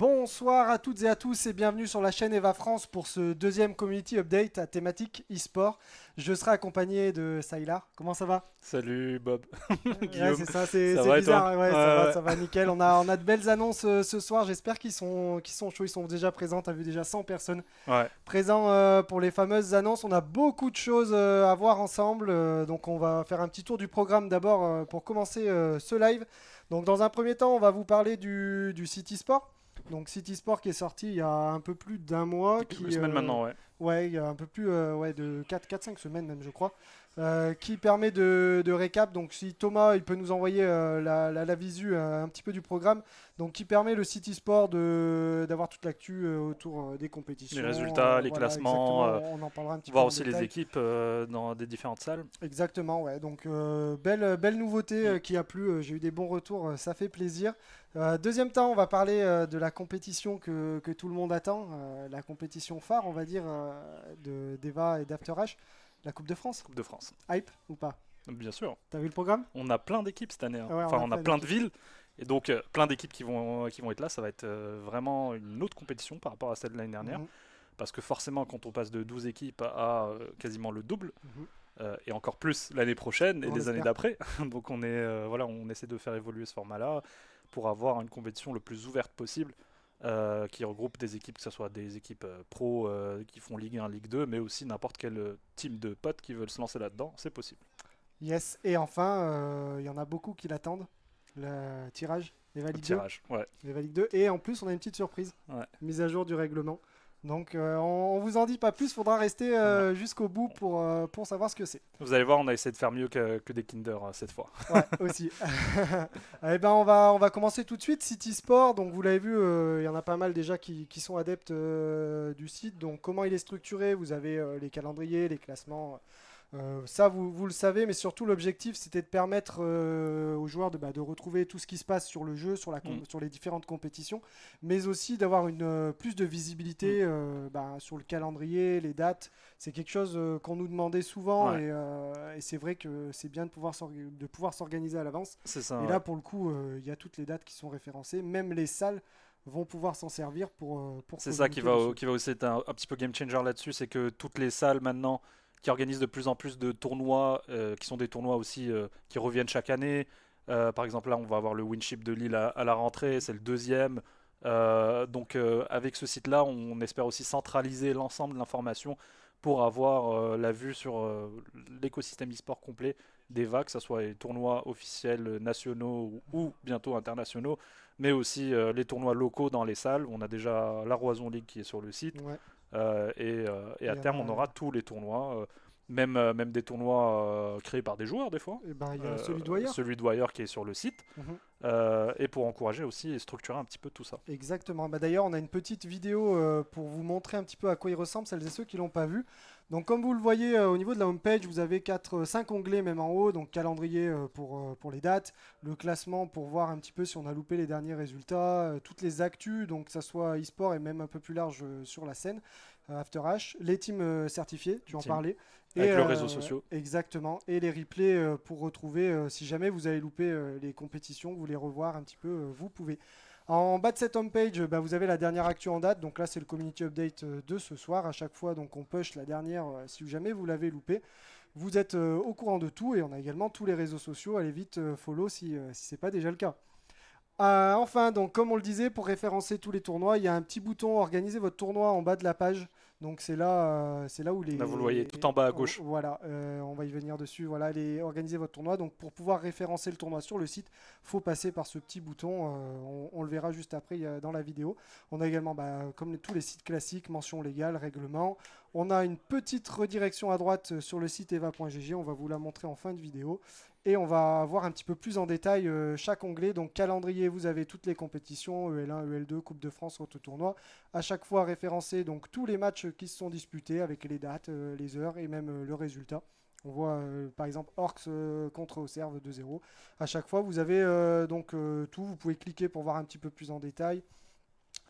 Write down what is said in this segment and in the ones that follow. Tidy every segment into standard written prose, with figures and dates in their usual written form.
Bonsoir à toutes et à tous et bienvenue sur la chaîne Eva France pour ce deuxième community update à thématique e-sport. Je serai accompagné de Saïlar. Comment ça va? Salut Bob, Ouais, Guillaume, c'est ça, ça c'est va et toi? bizarre. Hein. Ouais, Ouais, ça va nickel. On a de belles annonces ce soir. J'espère qu'ils sont chauds. Ils sont déjà présents. T'as vu déjà 100 personnes ouais. présents pour les fameuses annonces. On a beaucoup de choses à voir ensemble. Donc on va faire un petit tour du programme d'abord pour commencer ce live. Donc dans un premier temps, on va vous parler du City Sport. Donc City Sport qui est sorti il y a un peu plus d'un mois, Quelques semaines maintenant, ouais. ouais, il y a un peu plus ouais, de 4-5 semaines même je crois, qui permet de récap. Donc si Thomas il peut nous envoyer la visu un petit peu du programme, donc qui permet le City Sport d'avoir toute l'actu autour des Les compétitions. résultats, les Voilà classements, exactement, on en parlera un petit peu voir en aussi les détail. équipes dans des différentes salles. Exactement, ouais. Donc, belle nouveauté Mm. qui a plu. J'ai eu des bons retours, ça fait plaisir. Deuxième temps, on va parler de la compétition que tout le monde attend, la compétition phare, on va dire, d'Eva et d'After H, la Coupe de France. Coupe de France. Hype ou pas? Bien sûr, T'as vu le programme? on a plein d'équipes cette année, hein. Ouais, on Enfin, a on a plein plein de d'équipes. villes, et donc plein d'équipes qui vont être là. Ça va être vraiment une autre compétition par rapport à celle de l'année dernière. Mhm, Parce que forcément, quand on passe de 12 équipes à quasiment le double, mhm. et encore plus l'année prochaine et On les années espère. d'après. Donc voilà, on essaie de faire évoluer ce format-là pour avoir une compétition le plus ouverte possible, qui regroupe des équipes, que ce soit des équipes pro qui font Ligue 1, Ligue 2, mais aussi n'importe quel team de potes qui veulent se lancer là-dedans, c'est possible. Yes. Et enfin, il y en a beaucoup qui l'attendent. Le tirage, Eva Le Ligue 2. tirage, ouais. Eva Ligue 2. Et en plus, on a une petite surprise. Ouais. Mise à jour du règlement. Donc on vous en dit pas plus, faudra rester Non. jusqu'au bout pour savoir ce que c'est. Vous allez voir, on a essayé de faire mieux que des Kinder cette fois. Ouais, aussi. Eh ben on va commencer tout de suite. City Sport, donc vous l'avez vu, il y en a pas mal déjà qui sont adeptes du site. Donc comment il est structuré? Vous avez les calendriers, les classements. Ça, vous le savez, mais surtout l'objectif, c'était de permettre aux joueurs de retrouver tout ce qui se passe sur le jeu, Mm, sur les différentes compétitions, mais aussi d'avoir plus de mm. visibilité sur le calendrier, les dates. C'est quelque chose qu'on nous demandait souvent, Ouais, et c'est vrai que c'est bien de pouvoir s'organiser à l'avance. c'est ça, Et ouais. là, pour le coup, il y a toutes les dates qui sont référencées, même les salles vont pouvoir s'en servir pour C'est ça communiquer dessus. qui va aussi être un petit peu game changer là-dessus, c'est que toutes les salles maintenant qui organisent de plus en plus de tournois, qui sont des tournois aussi qui reviennent chaque année. Par exemple, là, on va avoir le Winship de Lille à la rentrée, c'est le deuxième. Donc, avec ce site-là, on espère aussi centraliser l'ensemble de l'information pour avoir la vue sur l'écosystème e-sport complet d'EVA, que ce soit les tournois officiels nationaux ou bientôt internationaux, mais aussi les tournois locaux dans les salles. On a déjà la Roison League qui est sur le site. Ouais, Et il à y en terme, a. on aura tous les tournois, même des tournois créés par des joueurs des fois. Eh ben, il y a celui de Wire. Celui de Wire qui est sur le site. Et pour encourager aussi et structurer un petit peu tout ça. Exactement. Bah, d'ailleurs, on a une petite vidéo pour vous montrer un petit peu à quoi il ressemble, celles et ceux qui l'ont pas vu. Donc, comme vous le voyez au niveau de la home page, vous avez 5 onglets même en haut. Donc, calendrier pour les dates, le classement pour voir un petit peu si on a loupé les derniers résultats, toutes les actus, donc que ça soit e-sport et même un peu plus large sur la scène, After H, les teams certifiés, tu en Team. parlais, et Avec leurs réseaux sociaux. exactement, et les replays pour retrouver si jamais vous avez loupé les compétitions, vous voulez revoir un petit peu, vous pouvez. En bas de cette homepage, vous avez la dernière actu en date. Donc là, c'est le community update de ce soir. À chaque fois, donc on push la dernière si jamais vous l'avez loupé. Vous êtes au courant de tout et on a également tous les réseaux sociaux. Allez vite follow si ce n'est pas déjà le cas. Enfin, donc comme on le disait, pour référencer tous les tournois, il y a un petit bouton organiser votre tournoi en bas de la page. Donc c'est là où Là, vous le voyez tout en bas à gauche. voilà, on va y venir dessus. Voilà, organiser votre tournoi. Donc pour pouvoir référencer le tournoi sur le site, faut passer par ce petit bouton. On le verra juste après dans la vidéo. On a également, comme tous les sites classiques, mention légale, règlement. On a une petite redirection à droite sur le site eva.gg. On va vous la montrer en fin de vidéo. Et on va voir un petit peu plus en détail chaque onglet. Donc calendrier, vous avez toutes les compétitions, EL1, EL2, Coupe de France, autres tournois. À chaque fois référencé donc tous les matchs qui se sont disputés avec les dates, les heures et même le résultat. On voit par exemple Orcs contre Auxerre 2-0. À chaque fois, vous avez tout. Vous pouvez cliquer pour voir un petit peu plus en détail.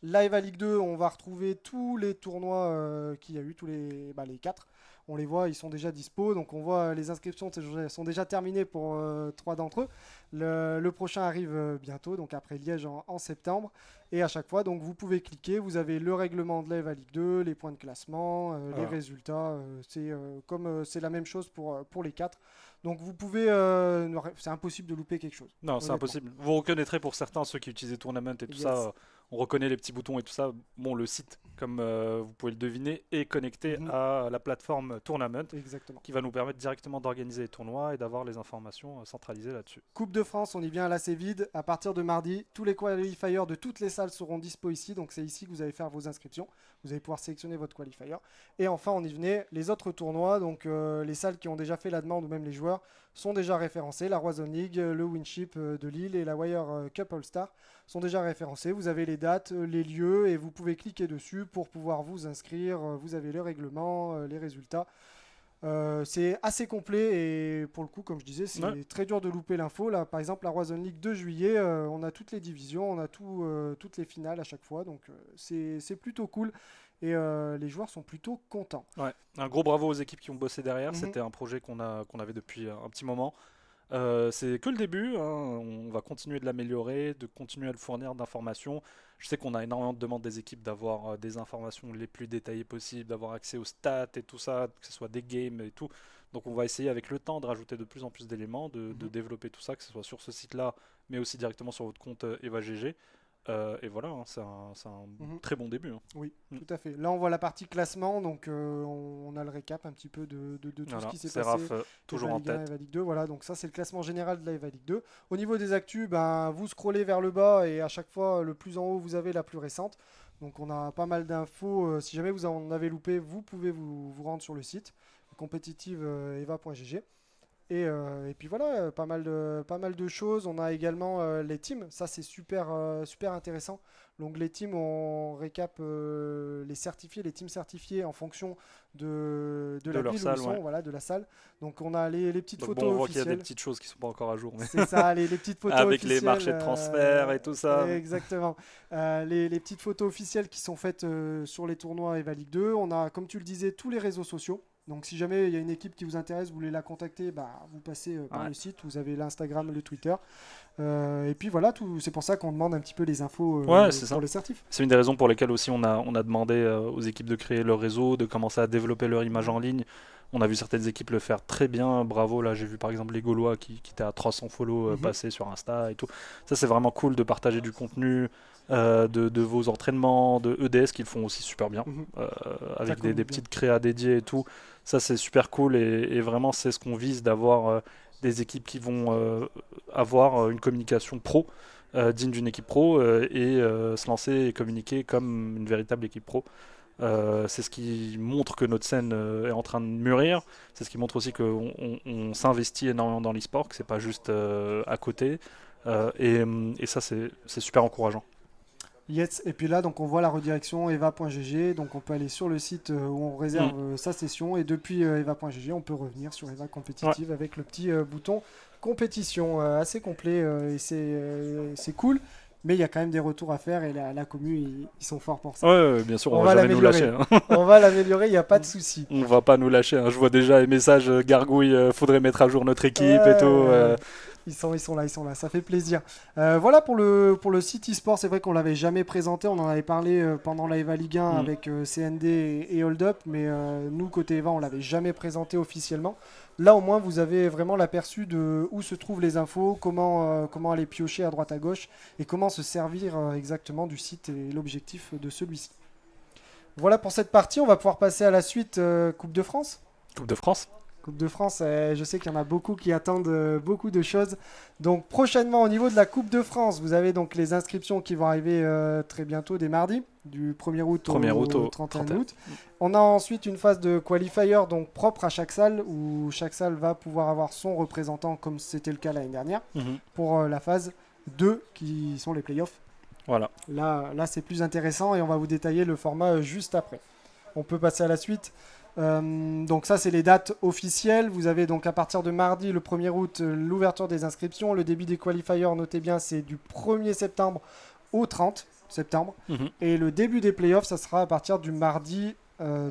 Live à Ligue 2, on va retrouver tous les tournois qu'il y a eu, les 4. On les voit, ils sont déjà dispo. Donc on voit les inscriptions sont déjà terminées pour 3 d'entre eux. Le prochain arrive bientôt, donc après Liège en septembre. Et à chaque fois, donc, vous pouvez cliquer, vous avez le règlement de l'EVA Ligue 2, les points de classement, les résultats. C'est la même chose pour les 4. Donc vous pouvez, c'est impossible de louper quelque chose. Non, c'est Honnêtement. impossible. Vous reconnaîtrez pour certains, ceux qui utilisent Tournament et tout Yes. ça, on reconnaît les petits boutons et tout ça. Bon, le site, comme vous pouvez le deviner, est connecté à la plateforme Tournament, Exactement. qui va nous permettre directement d'organiser les tournois et d'avoir les informations centralisées là-dessus. Coupe de France, on y vient, là c'est vide. À partir de mardi, tous les qualifiers de toutes les salles seront dispo ici. Donc c'est ici que vous allez faire vos inscriptions. Vous allez pouvoir sélectionner votre qualifier. Et enfin, on y venait, les autres tournois, donc les salles qui ont déjà fait la demande ou même les joueurs, sont déjà référencés. La Roison League, le Winship de Lille et la Wire Cup All-Star sont déjà référencés. Vous avez les dates, les lieux et vous pouvez cliquer dessus pour pouvoir vous inscrire. Vous avez le règlement, les résultats. C'est assez complet et pour le coup, comme je disais, c'est très dur de louper l'info. Là, par exemple, la Roison League 2 juillet, on a toutes les divisions, on a toutes les finales à chaque fois, donc c'est plutôt cool et les joueurs sont plutôt contents. Ouais. Un gros bravo aux équipes qui ont bossé derrière. C'était un projet qu'on avait depuis un petit moment. C'est que le début, hein. On va continuer de l'améliorer, de continuer à le fournir d'informations. Je sais qu'on a énormément de demandes des équipes d'avoir des informations les plus détaillées possibles, d'avoir accès aux stats et tout ça, que ce soit des games et tout. Donc on va essayer avec le temps de rajouter de plus en plus d'éléments, de développer tout ça, que ce soit sur ce site-là, mais aussi directement sur votre compte EvaGG. Et voilà, hein, c'est un très bon début. Hein. Oui, tout à fait. Là, on voit la partie classement, donc on a le récap un petit peu de tout ce qui s'est passé. Seraph, toujours en tête. Eva Ligue 2, voilà, donc ça c'est le classement général de la Eva Ligue 2. Au niveau des actus, vous scrollez vers le bas et à chaque fois, le plus en haut, vous avez la plus récente. Donc on a pas mal d'infos. Si jamais vous en avez loupé, vous pouvez vous rendre sur le site compétitive eva.gg. Et puis voilà, pas mal de choses. On a également les teams. Ça, c'est super intéressant. Donc les teams, on récap les teams certifiés en fonction de la leur ville salle, où ils sont, voilà, de la salle. Donc on a les petites Donc photos on voit officielles. qu'il y a des petites choses qui sont pas encore à jour. Mais... C'est ça, les petites photos avec officielles. les marchés de transfert et tout ça. Exactement. Les petites photos officielles qui sont faites sur les tournois Eva Ligue 2. On a, comme tu le disais, tous les réseaux sociaux. Donc si jamais il y a une équipe qui vous intéresse, vous voulez la contacter, vous passez par le site, vous avez l'Instagram, le Twitter. Et puis voilà, c'est pour ça qu'on demande un petit peu les infos pour les certifs. C'est une des raisons pour lesquelles aussi on a demandé aux équipes de créer leur réseau, de commencer à développer leur image en ligne. On a vu certaines équipes le faire très bien, bravo. Là j'ai vu par exemple les Gaulois qui étaient à 300 follow passer sur Insta et tout. Ça c'est vraiment cool de partager du contenu. De vos entraînements, de EDS qu'ils font aussi super bien, avec des petites créas dédiées et tout. Ça c'est super cool et vraiment c'est ce qu'on vise, d'avoir des équipes qui vont avoir une communication pro, digne d'une équipe pro et se lancer et communiquer comme une véritable équipe pro. C'est ce qui montre que notre scène est en train de mûrir. C'est ce qui montre aussi qu'on s'investit énormément dans l'e-sport, que c'est pas juste à côté. Et ça c'est super encourageant. Yes, et puis là, donc on voit la redirection eva.gg, donc on peut aller sur le site où on réserve sa session, et depuis eva.gg, on peut revenir sur Eva Compétitive avec le petit bouton compétition, assez complet, et c'est cool. Mais il y a quand même des retours à faire et la commu, ils sont forts pour ça. Ouais, bien sûr, on va jamais nous lâcher. Hein. On va l'améliorer, il n'y a pas de souci. On va pas nous lâcher. Hein. Je vois déjà les messages gargouilles, faudrait mettre à jour notre équipe et tout. Ils sont là, ça fait plaisir. Voilà pour le site e-sport, c'est vrai qu'on l'avait jamais présenté, on en avait parlé pendant la Eva Ligue 1 avec CND et Hold Up, mais nous côté Eva on l'avait jamais présenté officiellement. Là au moins vous avez vraiment l'aperçu de où se trouvent les infos, comment aller piocher à droite à gauche et comment se servir exactement du site et l'objectif de celui-ci. Voilà pour cette partie, on va pouvoir passer à la suite Coupe de France. Coupe de France. Coupe de France, je sais qu'il y en a beaucoup qui attendent beaucoup de choses. Donc prochainement au niveau de la Coupe de France, vous avez donc les inscriptions qui vont arriver très bientôt dès mardi, du 1er août au 31 août. On a ensuite une phase de qualifier donc propre à chaque salle, où chaque salle va pouvoir avoir son représentant comme c'était le cas l'année dernière, pour la phase 2 qui sont les playoffs. Voilà. Là c'est plus intéressant et on va vous détailler le format juste après. On peut passer à la suite. Donc ça c'est les dates officielles. Vous avez donc à partir de mardi le 1er août l'ouverture des inscriptions. Le début des qualifiers, notez bien, c'est du 1er septembre au 30 septembre. Et le début des playoffs, ça sera à partir du mardi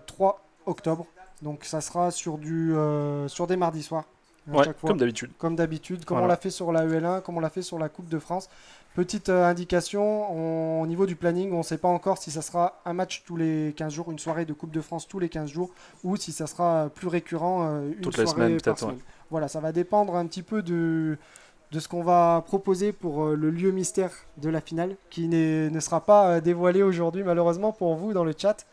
3 octobre. Donc ça sera sur des mardis soirs. à Ouais, chaque fois. comme d'habitude. Comme d'habitude, comme on Voilà. l'a fait sur la EL1, comme on l'a fait sur la Coupe de France. Petite indication, au niveau du planning, on ne sait pas encore si ça sera un match tous les 15 jours, une soirée de Coupe de France tous les 15 jours, ou si ça sera plus récurrent, une Toutes les semaines, soirée par peut-être. Ouais. semaine. Voilà, ça va dépendre un petit peu de ce qu'on va proposer pour le lieu mystère de la finale, qui ne sera pas dévoilé aujourd'hui malheureusement pour vous dans le chat.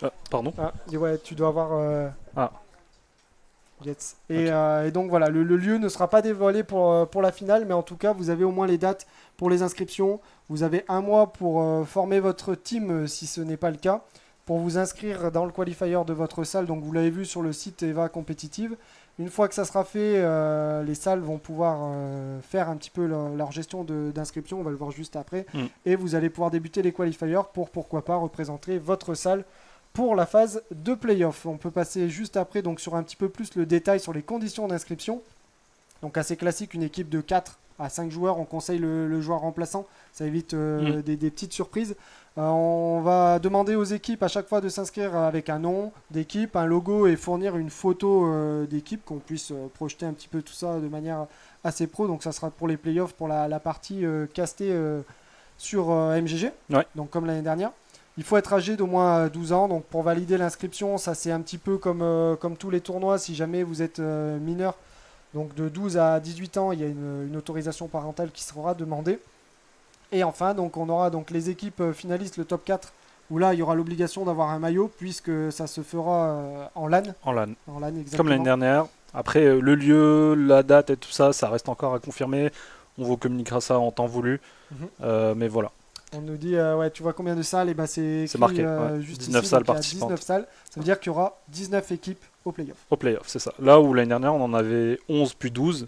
Ah, pardon. Ah, et ouais, tu dois avoir... Ah, Yes. ok. Et donc voilà, le lieu ne sera pas dévoilé pour la finale, mais en tout cas, vous avez au moins les dates pour les inscriptions. Vous avez un mois pour former votre team si ce n'est pas le cas, pour vous inscrire dans le qualifier de votre salle. Donc vous l'avez vu sur le site Eva Competitive. Une fois que ça sera fait, les salles vont pouvoir faire un petit peu leur gestion d'inscription. On va le voir juste après. Mm. Et vous allez pouvoir débuter les qualifiers pour pourquoi pas représenter votre salle pour la phase de playoff. On peut passer juste après donc sur un petit peu plus le détail sur les conditions d'inscription. Donc assez classique, une équipe de 4 à 5 joueurs, on conseille le joueur remplaçant, ça évite des petites surprises. On va demander aux équipes à chaque fois de s'inscrire avec un nom d'équipe, un logo et fournir une photo d'équipe, qu'on puisse projeter un petit peu tout ça de manière assez pro. Donc ça sera pour les playoffs, pour la partie castée sur MGG, Ouais. donc comme l'année dernière. Il faut être âgé d'au moins 12 ans, donc pour valider l'inscription, ça c'est un petit peu comme tous les tournois, si jamais vous êtes mineur, donc de 12 à 18 ans, il y a une autorisation parentale qui sera demandée. Et enfin, donc on aura donc les équipes finalistes, le top 4, où là il y aura l'obligation d'avoir un maillot, puisque ça se fera en LAN. En LAN. En LAN exactement. Comme l'année dernière. Après, le lieu, la date et tout ça, ça reste encore à confirmer. On vous communiquera ça en temps voulu. Mais voilà. On nous dit, ouais, tu vois combien de salles? Et ben c'est écrit, marqué, juste 19 ici, salles donc il y a participantes. 19 salles. Ça veut dire qu'il y aura 19 équipes au playoff. Au playoff, c'est ça. Là où l'année dernière, on en avait 11 puis 12.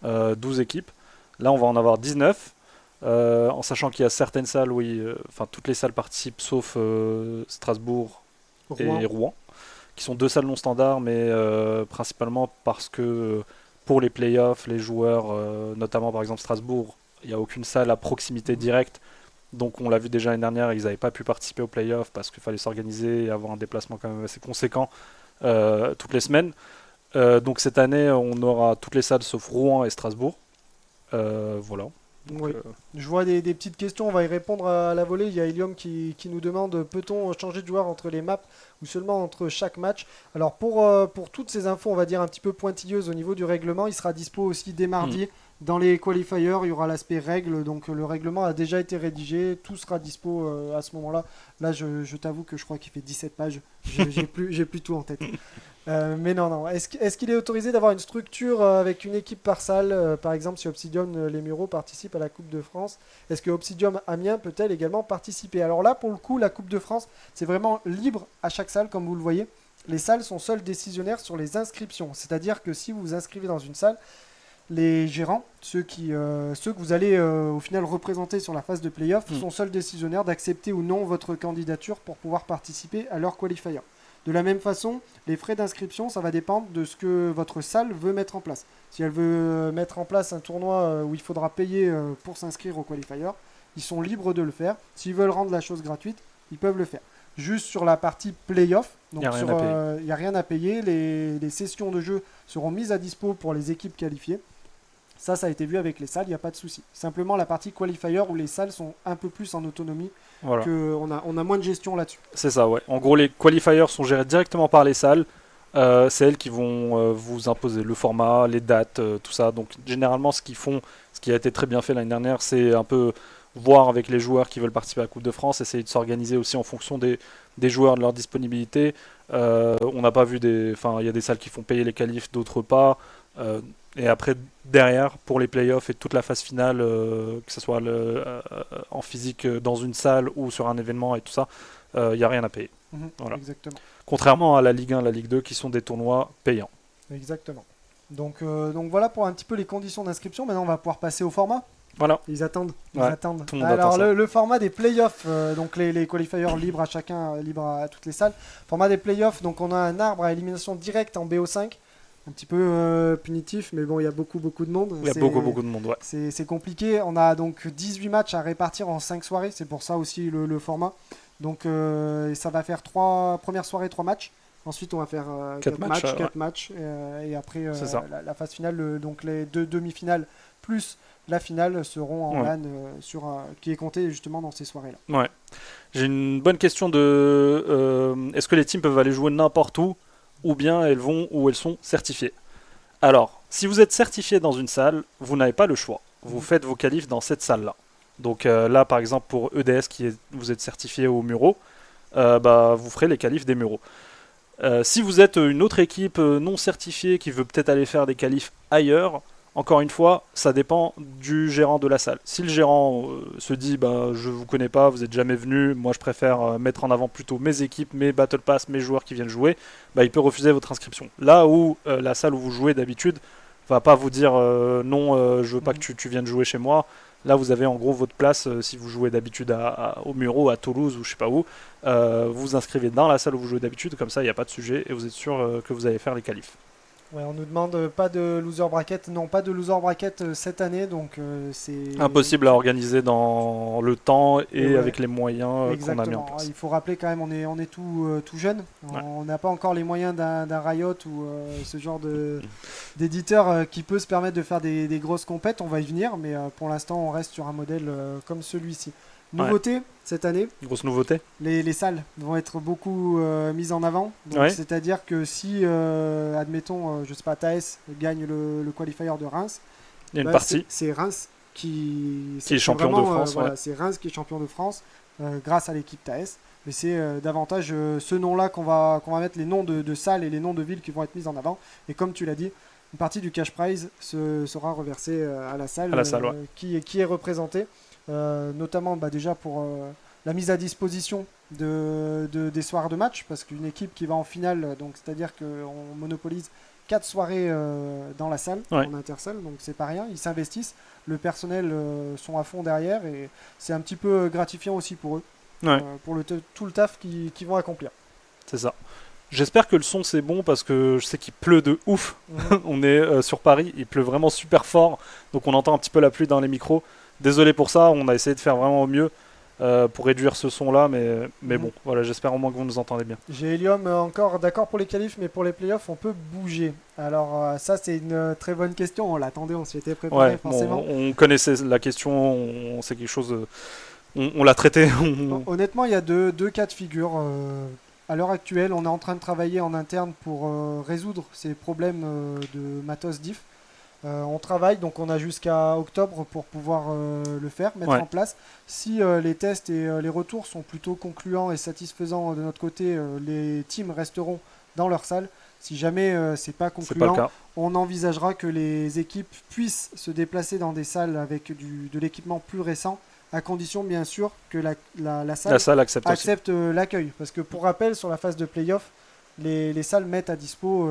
12 équipes. Là, on va en avoir 19. En sachant qu'il y a certaines salles, oui, enfin toutes les salles participent sauf Strasbourg et Rouen, qui sont deux salles non standards, mais principalement parce que pour les playoffs, les joueurs, notamment par exemple Strasbourg, il n'y a aucune salle à proximité directe. Donc on l'a vu déjà l'année dernière, ils n'avaient pas pu participer aux playoffs parce qu'il fallait s'organiser et avoir un déplacement quand même assez conséquent toutes les semaines. Donc cette année, on aura toutes les salles sauf Rouen et Strasbourg. Voilà. Donc, oui. Je vois des petites questions, on va y répondre à la volée. Il y a Helium qui nous demande, peut-on changer de joueur entre les maps ou seulement entre chaque match? Alors pour toutes ces infos, on va dire un petit peu pointilleuses au niveau du règlement, il sera dispo aussi dès mardi. Dans les qualifiers, il y aura l'aspect règles, donc le règlement a déjà été rédigé, tout sera dispo à ce moment-là. Là, je t'avoue que je crois qu'il fait 17 pages, j'ai plus tout en tête. Mais non. Est-ce qu'il est autorisé d'avoir une structure avec une équipe par salle? Par exemple, si Obsidian Les Mureaux participe à la Coupe de France, est-ce que Obsidian Amiens peut-elle également participer? Alors là, pour le coup, la Coupe de France, c'est vraiment libre à chaque salle, comme vous le voyez. Les salles sont seuls décisionnaires sur les inscriptions. C'est-à-dire que si vous vous inscrivez dans une salle, les gérants, ceux que vous allez au final représenter sur la phase de playoff, sont seuls décisionnaires d'accepter ou non votre candidature pour pouvoir participer à leur qualifier. De la même façon, les frais d'inscription, ça va dépendre de ce que votre salle veut mettre en place. Si elle veut mettre en place un tournoi où il faudra payer pour s'inscrire au qualifier, ils sont libres de le faire. S'ils veulent rendre la chose gratuite, ils peuvent le faire. Juste sur la partie playoff, donc il n'y a rien à payer. Les sessions de jeu seront mises à dispo pour les équipes qualifiées. Ça a été vu avec les salles, il n'y a pas de souci. Simplement la partie qualifier où les salles sont un peu plus en autonomie, voilà. on a moins de gestion là-dessus. C'est ça, ouais. En gros, les qualifiers sont gérés directement par les salles. C'est elles qui vont vous imposer le format, les dates, tout ça. Donc généralement, ce qu'ils font, ce qui a été très bien fait l'année dernière, c'est un peu voir avec les joueurs qui veulent participer à la Coupe de France, essayer de s'organiser aussi en fonction des joueurs, de leur disponibilité. On n'a pas vu il y a des salles qui font payer les qualifs, d'autres pas. Et après, derrière, pour les playoffs et toute la phase finale, que ce soit en physique dans une salle ou sur un événement et tout ça, il n'y a rien à payer. Voilà. Exactement. Contrairement à la Ligue 1, la Ligue 2, qui sont des tournois payants. Exactement. Donc voilà pour un petit peu les conditions d'inscription. Maintenant, on va pouvoir passer au format. Voilà. Ils attendent. Tout le monde Alors, attend ça. le format des playoffs, donc les qualifiers libres à chacun, libres à toutes les salles. Format des playoffs, donc on a un arbre à élimination directe en BO5. Un petit peu punitif, mais bon, il y a beaucoup de monde. Il y a beaucoup de monde, ouais. C'est compliqué. On a donc 18 matchs à répartir en 5 soirées. C'est pour ça aussi le format. Donc ça va faire 3 premières soirées, 3 matchs. Ensuite, on va faire Quatre 4 matchs, matchs, ouais. 4 matchs et après C'est ça. la phase finale, donc les 2 demi-finales plus la finale seront en Ouais. LAN qui est compté justement dans ces soirées-là. Ouais. J'ai une bonne question de est-ce que les teams peuvent aller jouer n'importe où ou bien elles vont où elles sont certifiées? Alors, si vous êtes certifié dans une salle, vous n'avez pas le choix. Vous faites vos qualifs dans cette salle-là. Donc là, par exemple, pour EDS, vous êtes certifié au Muro, bah, vous ferez les qualifs des Muros. Si vous êtes une autre équipe non certifiée qui veut peut-être aller faire des qualifs ailleurs, encore une fois, ça dépend du gérant de la salle. Si le gérant se dit bah, je vous connais pas, vous êtes jamais venu, moi je préfère mettre en avant plutôt mes équipes, mes Battle Pass, mes joueurs qui viennent jouer, bah, il peut refuser votre inscription. Là où la salle où vous jouez d'habitude va pas vous dire non, je veux pas que tu viennes jouer chez moi. Là, vous avez en gros votre place si vous jouez d'habitude au Muro, à Toulouse ou je sais pas où. Vous vous inscrivez dans la salle où vous jouez d'habitude, comme ça il n'y a pas de sujet et vous êtes sûr que vous allez faire les qualifs. Ouais, on nous demande pas de loser bracket. Non, pas de loser bracket cette année, donc c'est Impossible à organiser dans le temps et ouais, avec les moyens qu'on a mis en exactement. place. Il faut rappeler quand même, on est tout jeune. Ouais. On n'a pas encore les moyens d'un Riot ou ce genre d'éditeur qui peut se permettre de faire des grosses compètes. On va y venir, mais pour l'instant, on reste sur un modèle comme celui-ci. Nouveauté cette année, Grosse nouveauté. les salles vont être beaucoup mises en avant. Donc, Ouais. c'est-à-dire que si, admettons, je sais pas, Thaes gagne le qualifier de Reims, Il y a une bah, partie c'est Reims qui qui est champion de vraiment, France. voilà, Ouais. c'est Reims qui est champion de France grâce à l'équipe Thaes. Mais c'est davantage ce nom-là qu'on va mettre, les noms de salles et les noms de villes qui vont être mis en avant. Et comme tu l'as dit, une partie du cash prize sera reversée à la salle, Ouais. qui est représentée, notamment bah, déjà pour la mise à disposition des soirs de match, parce qu'une équipe qui va en finale, donc c'est-à-dire qu'on monopolise 4 soirées dans la salle, Ouais. en intersalle, donc c'est pas rien, ils s'investissent, le personnel sont à fond derrière, et c'est un petit peu gratifiant aussi pour eux, Ouais. pour tout le taf qu'ils vont accomplir. C'est ça. J'espère que le son c'est bon parce que je sais qu'il pleut de ouf. On est sur Paris, il pleut vraiment super fort, donc on entend un petit peu la pluie dans les micros. Désolé pour ça, on a essayé de faire vraiment au mieux pour réduire ce son-là, mais bon, voilà, j'espère au moins que vous nous entendez bien. J'ai Helium encore d'accord pour les qualifs, mais pour les playoffs, on peut bouger. Alors ça, c'est une très bonne question. On l'attendait, on s'y était préparé Ouais, forcément. bon, on connaissait la question, c'est quelque chose, on l'a traité. Honnêtement, il y a deux cas de figure. À l'heure actuelle, on est en train de travailler en interne pour résoudre ces problèmes de matos diff. On travaille, donc on a jusqu'à octobre pour pouvoir le faire, mettre Ouais. en place. Si les tests et les retours sont plutôt concluants et satisfaisants de notre côté, les teams resteront dans leur salle. Si jamais c'est pas C'est pas le concluant, cas. on envisagera que les équipes puissent se déplacer dans des salles avec de l'équipement plus récent, à condition bien sûr que la salle La salle accepte aussi. accepte l'accueil. Parce que pour rappel, sur la phase de playoff, les salles mettent à dispo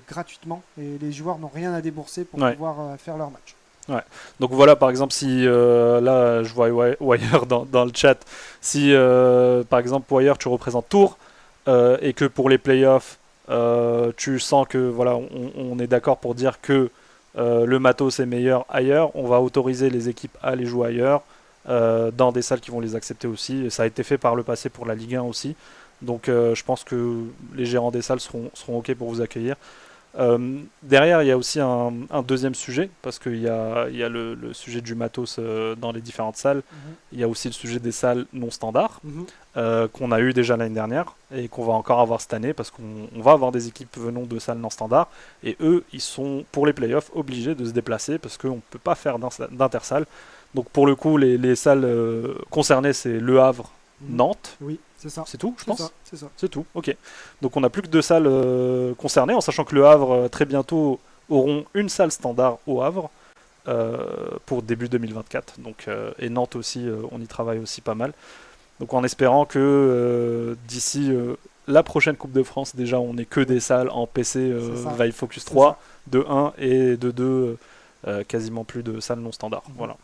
gratuitement et les joueurs n'ont rien à débourser pour Ouais. pouvoir faire leur match. Donc voilà, par exemple, si là je vois Wire dans le chat, si par exemple Wire tu représentes Tours et que pour les playoffs tu sens que voilà, on est d'accord pour dire que le matos est meilleur ailleurs, on va autoriser les équipes à aller jouer ailleurs dans des salles qui vont les accepter aussi. Et ça a été fait par le passé pour la Ligue 1 aussi. Donc je pense que les gérants des salles seront OK pour vous accueillir. Derrière, il y a aussi un deuxième sujet, parce qu'il y a le sujet du matos dans les différentes salles. Il y a aussi le sujet des salles non standards, qu'on a eu déjà l'année dernière, et qu'on va encore avoir cette année, parce qu'on va avoir des équipes venant de salles non standards, et eux, ils sont, pour les playoffs, obligés de se déplacer, parce qu'on ne peut pas faire d'intersalle. Donc pour le coup, les salles concernées, c'est Le Havre, Nantes. Oui, c'est ça. C'est tout, je C'est pense. ça, c'est ça. C'est tout, ok. Donc on n'a plus que 2 salles concernées, en sachant que Le Havre, très bientôt, auront une salle standard au Havre pour début 2024. Donc, et Nantes aussi, on y travaille aussi pas mal. Donc en espérant que d'ici la prochaine Coupe de France, déjà on n'ait que des salles en PC C'est ça. Vive Focus C'est 3, de 1 et de 2, quasiment plus de salles non standards. Voilà.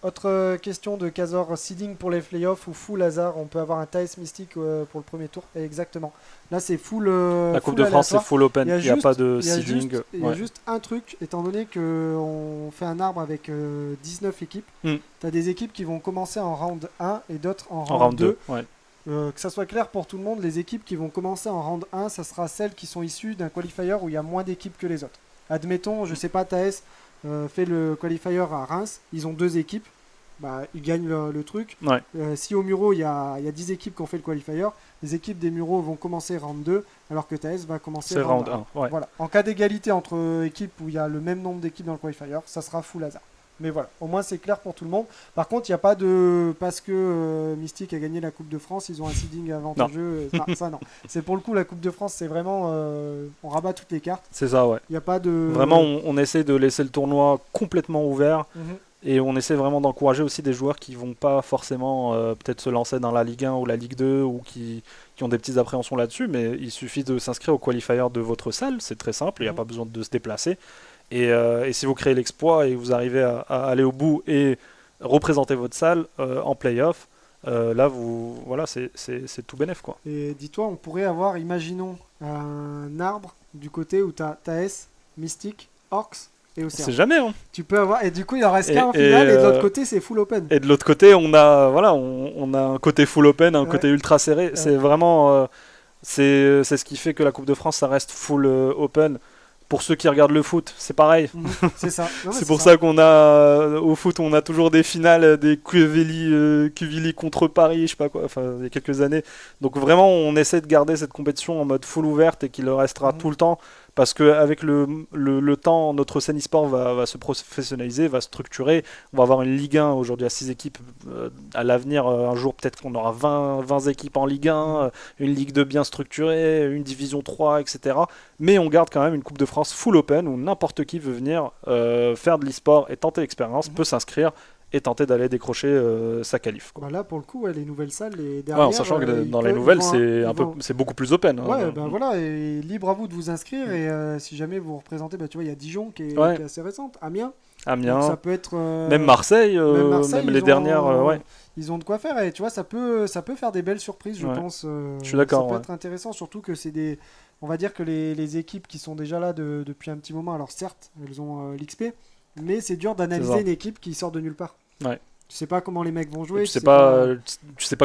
Autre question de Kazor, seeding pour les playoffs ou full hasard? On peut avoir un Thaes Mystique pour le premier tour. Et exactement. Là, c'est full. La Coupe full de France, c'est aléatoire. full open, il n'y a juste- pas de il y a seeding. juste- Il y a Ouais. juste un truc, étant donné qu'on fait un arbre avec 19 équipes, Mm. tu as des équipes qui vont commencer en round 1 et d'autres en En round round 2. 2. Ouais. que ça soit clair pour tout le monde, les équipes qui vont commencer en round 1, ça sera celles qui sont issues d'un qualifier où il y a moins d'équipes que les autres. Admettons, je sais pas, Thaes fait le qualifier à Reims, ils ont 2 équipes, bah, ils gagnent le truc. Ouais. Si au Muro, il y a 10 équipes qui ont fait le qualifier, les équipes des Mureaux vont commencer round 2, alors que Thaes va commencer C'est round round 1. 1. Ouais. Voilà. En cas d'égalité entre équipes où il y a le même nombre d'équipes dans le qualifier, ça sera full hasard. Mais voilà, au moins c'est clair pour tout le monde. Par contre, il n'y a pas de... Parce que Mystique a gagné la Coupe de France, ils ont un seeding avantageux. Non. Ça, non. C'est pour le coup, la Coupe de France, c'est vraiment... on rabat toutes les cartes. C'est ça, ouais. Il n'y a pas de... Vraiment, on essaie de laisser le tournoi complètement ouvert. Mhm. Et on essaie vraiment d'encourager aussi des joueurs qui vont pas forcément peut-être se lancer dans la Ligue 1 ou la Ligue 2 ou qui ont des petites appréhensions là-dessus, mais il suffit de s'inscrire au qualifier de votre salle, c'est très simple, il n'y a pas besoin de se déplacer. Et si vous créez l'exploit et vous arrivez à aller au bout et représenter votre salle en play-off, là, voilà, c'est tout bénef, quoi. Et dis-toi, on pourrait avoir, imaginons, un arbre du côté où tu as Thaes, Mystique, Orcs et On Océan. sait jamais, hein. Tu peux avoir... Et du coup, il en reste Et- qu'un en et, finale, et de l'autre côté, c'est full open. Et de l'autre côté, on a un côté full open, un côté ultra serré. C'est vraiment c'est ce qui fait que la Coupe de France, ça reste full open. Pour ceux qui regardent le foot, c'est pareil. Mhm. C'est ça. Non, mais C'est pour ça qu'on a au foot, on a toujours des finales, des Quevilly contre Paris, je sais pas quoi, enfin il y a quelques années. Donc vraiment, on essaie de garder cette compétition en mode full ouverte et qu'il le restera tout le temps, parce que avec le temps, notre scène e-sport va se professionnaliser, va se structurer. On va avoir une Ligue 1 aujourd'hui à 6 équipes. À l'avenir, un jour peut-être qu'on aura 20 équipes en Ligue 1, une Ligue 2 bien structurée, une Division 3, etc. Mais on garde quand même une Coupe de France full open où n'importe qui veut venir faire de l'e-sport et tenter l'expérience, peut s'inscrire et tenter d'aller décrocher sa qualif, quoi. Bah là, pour le coup, les nouvelles salles, les Ouais, dernières... en sachant que ils dans les peuvent- nouvelles, ils vont- c'est beaucoup plus open, hein. Ouais, bah voilà, et libre à vous de vous inscrire, et si jamais vous représentez, bah tu vois, il y a Dijon qui est assez récente, Amiens, donc Amiens, ça peut être... même Marseille, même les ils dernières, ouais. Ils ont de quoi faire, et tu vois, ça peut faire des belles surprises, je Ouais. pense. Je suis d'accord, Ça peut ouais. être intéressant, surtout que c'est des... On va dire que les équipes qui sont déjà là depuis un petit moment, alors certes, elles ont l'XP, mais c'est dur C'est d'analyser ça. une équipe qui sort de nulle part. Ouais. Tu sais pas comment les mecs vont jouer. Tu sais pas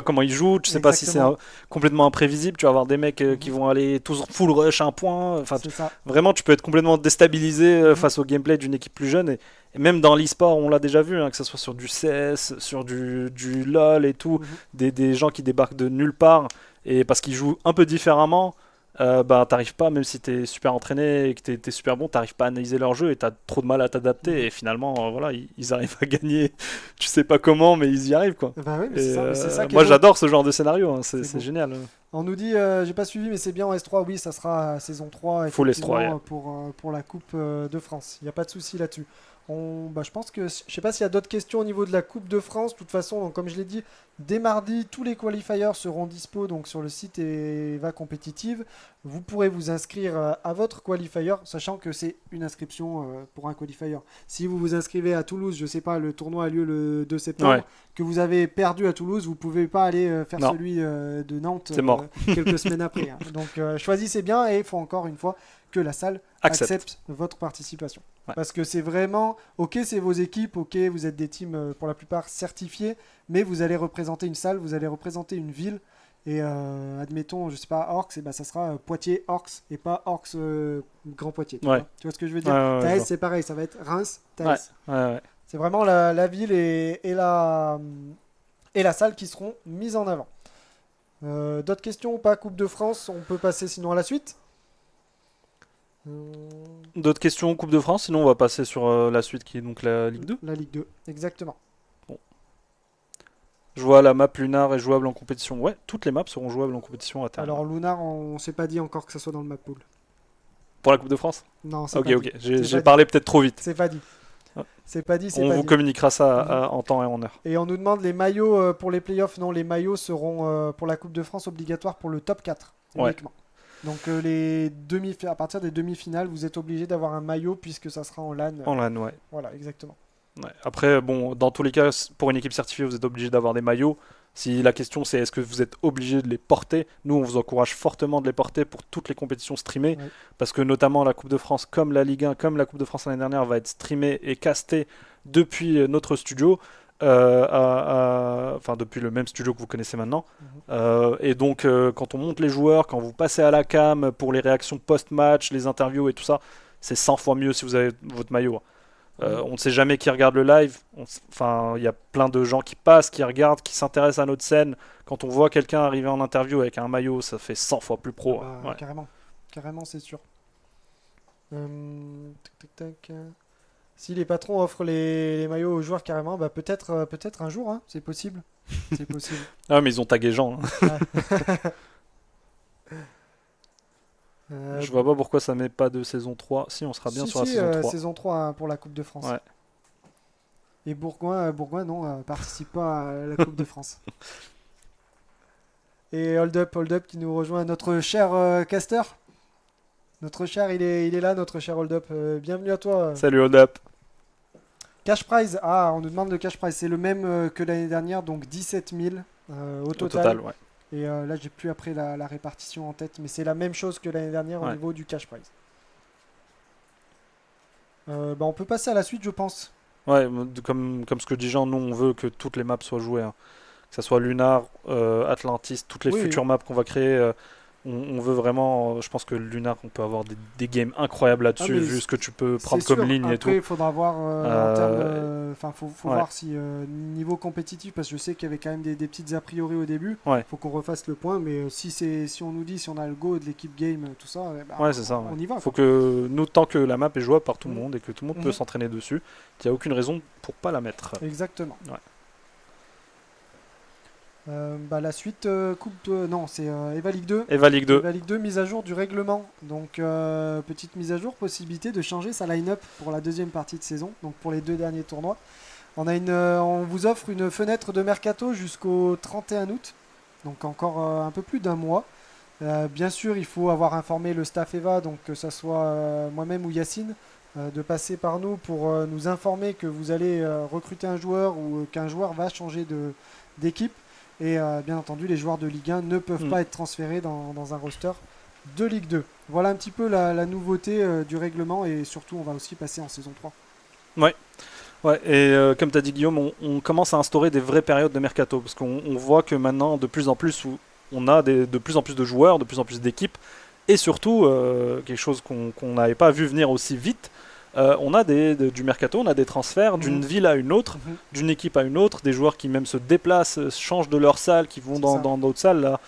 comment ils jouent, tu sais pas si c'est Exactement. complètement imprévisible. Tu vas avoir des mecs qui vont aller tous full rush un point. Enfin, C'est ça. vraiment, tu peux être complètement déstabilisé face au gameplay d'une équipe plus jeune. Et même dans l'e-sport, on l'a déjà vu, hein, que ce soit sur du CS, sur du LoL et tout, des gens qui débarquent de nulle part et parce qu'ils jouent un peu différemment. Bah, t'arrives pas, même si t'es super entraîné et que t'es super bon, t'arrives pas à analyser leur jeu et t'as trop de mal à t'adapter. Et finalement, voilà, ils arrivent à gagner. Tu sais pas comment, mais ils y arrivent, quoi. Bah oui, mais Et, c'est ça qui est moi, beau. j'adore ce genre de scénario, hein. C'est beau. génial. On nous dit, j'ai pas suivi, mais c'est bien en S3. Oui, ça sera saison 3 Full effectivement, S3, yeah. pour la Coupe de France. Il n'y a pas de souci là-dessus. Je pense que, je sais pas s'il y a d'autres questions au niveau de la Coupe de France. De toute façon, donc, comme je l'ai dit, dès mardi, tous les qualifiers seront dispo donc, sur le site Eva Compétitive. Vous pourrez vous inscrire à votre qualifier, sachant que c'est une inscription pour un qualifier. Si vous vous inscrivez à Toulouse, je sais pas, le tournoi a lieu le 2 septembre, Ouais. que vous avez perdu à Toulouse, vous pouvez pas aller faire Non. celui de Nantes C'est mort. quelques semaines après. Hein. Donc choisissez bien et il faut encore une fois que la salle accepte votre participation. Ouais. Parce que c'est vraiment, ok, c'est vos équipes, ok, vous êtes des teams pour la plupart certifiés, mais vous allez représenter une salle, vous allez représenter une ville. Et admettons, je sais pas, Orcs, et ben ça sera Poitiers Orcs et pas Orcs Grand Poitiers. Ouais. Tu vois ce que je veux dire? Ouais, Thaes, je c'est pareil, ça va être Reims, Thaes. Ouais. C'est vraiment la ville et la salle qui seront mises en avant. D'autres questions ou pas? Coupe de France, on peut passer sinon à la suite. D'autres questions, Coupe de France, sinon on va passer sur la suite qui est donc la Ligue 2. La Ligue 2, exactement. Je vois la map Lunar est jouable en compétition. Ouais, toutes les maps seront jouables en compétition à terme. Alors Lunar, on s'est pas dit encore que ça soit dans le map pool. Pour la Coupe de France? Non, c'est Ok, pas ok. dit. J'ai parlé peut-être trop vite. C'est pas dit. Ouais. C'est pas dit, c'est On pas vous dit. communiquera ça en temps et en heure. Et on nous demande les maillots pour les playoffs. Non, les maillots seront pour la Coupe de France obligatoires pour le top 4 uniquement. Donc à partir des demi-finales, vous êtes obligé d'avoir un maillot puisque ça sera en LAN. En LAN, ouais. Voilà, exactement. Ouais. Après, bon, dans tous les cas, pour une équipe certifiée, vous êtes obligé d'avoir des maillots. Si la question c'est est-ce que vous êtes obligé de les porter, nous on vous encourage fortement de les porter pour toutes les compétitions streamées, Ouais. parce que notamment la Coupe de France, comme la Ligue 1, comme la Coupe de France l'année dernière, va être streamée et castée depuis notre studio. enfin depuis le même studio que vous connaissez maintenant. Mhm. Et donc quand on monte les joueurs, quand vous passez à la cam pour les réactions post-match, les interviews et tout ça, c'est 100 fois mieux si vous avez votre maillot. Oui. On ne sait jamais qui regarde le live. Enfin, il y a plein de gens qui passent, qui regardent, qui s'intéressent à notre scène. Quand on voit quelqu'un arriver en interview avec un maillot, ça fait 100 fois plus Ah pro. bah, Ouais. carrément. Carrément, c'est sûr. Tac, tac, tac. Si les patrons offrent les maillots aux joueurs carrément, bah peut-être un jour, hein, c'est possible. C'est possible. Ah, mais ils ont tagué Jean, hein. Ouais. Euh, Je vois pas pourquoi ça met pas de saison 3. Si, on sera bien si, sur la si, saison 3. saison 3 hein, pour la Coupe de France. Ouais. Et Bourgoin non, participe pas à la Coupe de France. Et Hold Up qui nous rejoint, notre cher caster. Notre cher, il est là, notre cher Hold Up. Bienvenue à toi. Salut Hold Up. Cash prize, ah, on nous demande le cash prize. C'est le même que l'année dernière, donc 17 000 au Au total. total, ouais. Et là, j'ai plus après la répartition en tête, mais c'est la même chose que l'année dernière au Ouais. niveau du cash prize. Bah, on peut passer à la suite, je pense. Ouais, comme ce que dit Jean, nous on veut que toutes les maps soient jouées, hein. Que ce soit Lunar, Atlantis, toutes les Oui, futures oui. maps qu'on va créer. On veut vraiment. Je pense que Lunar, on peut avoir des games incroyables Ah, là-dessus, mais vu ce que tu peux c'est prendre comme sûr. ligne et tout. Après, il faudra voir en termes. Euh, Enfin, faut ouais, voir si niveau compétitif, parce que je sais qu'il y avait quand même des petites a priori au début. ouais, Faut qu'on refasse le point, mais si on nous dit si on a le go de l'équipe game, tout ça, bah, ouais, c'est ça. Ouais. on y va, Faut quoi. que nous, tant que la map est jouable par tout le Mhm. monde et que tout le monde peut Mhm. s'entraîner dessus, il n'y a aucune raison pour pas la mettre. Exactement. Ouais. Bah, la suite, non, c'est Eva League 2. Eva League 2. Eva League 2, mise à jour du règlement. Donc, petite mise à jour, possibilité de changer sa line-up pour la deuxième partie de saison, donc pour les 2 derniers tournois. On vous offre une fenêtre de mercato jusqu'au 31 août, donc encore un peu plus d'un mois. Bien sûr, il faut avoir informé le staff Eva, donc que ce soit moi-même ou Yacine, de passer par nous pour nous informer que vous allez recruter un joueur ou qu'un joueur va changer d'équipe. Et bien entendu, les joueurs de Ligue 1 ne peuvent Mm. pas être transférés dans un roster de Ligue 2. Voilà un petit peu la nouveauté du règlement et surtout, on va aussi passer en saison 3. Ouais. Ouais, et comme tu as dit Guillaume, on commence à instaurer des vraies périodes de mercato, parce qu'on voit que maintenant, de plus en plus, on a de plus en plus de joueurs, de plus en plus d'équipes, et surtout, quelque chose qu'on n'avait pas vu venir aussi vite, on a du mercato, on a des transferts d'une Mhm. ville à une autre, Mhm. d'une équipe à une autre, des joueurs qui même se déplacent, changent de leur salle, qui vont C'est ça. dans d'autres salles là.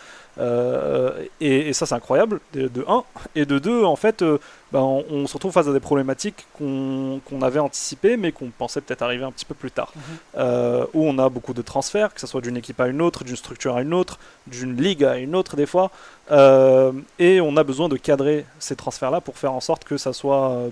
Et ça c'est incroyable, de un. Et de deux, en fait, ben, on se retrouve face à des problématiques qu'on avait anticipées, mais qu'on pensait peut-être arriver un petit peu plus tard. Mhm. Où on a beaucoup de transferts, que ce soit d'une équipe à une autre, d'une structure à une autre, d'une ligue à une autre des fois. Et on a besoin de cadrer ces transferts-là pour faire en sorte que ça soit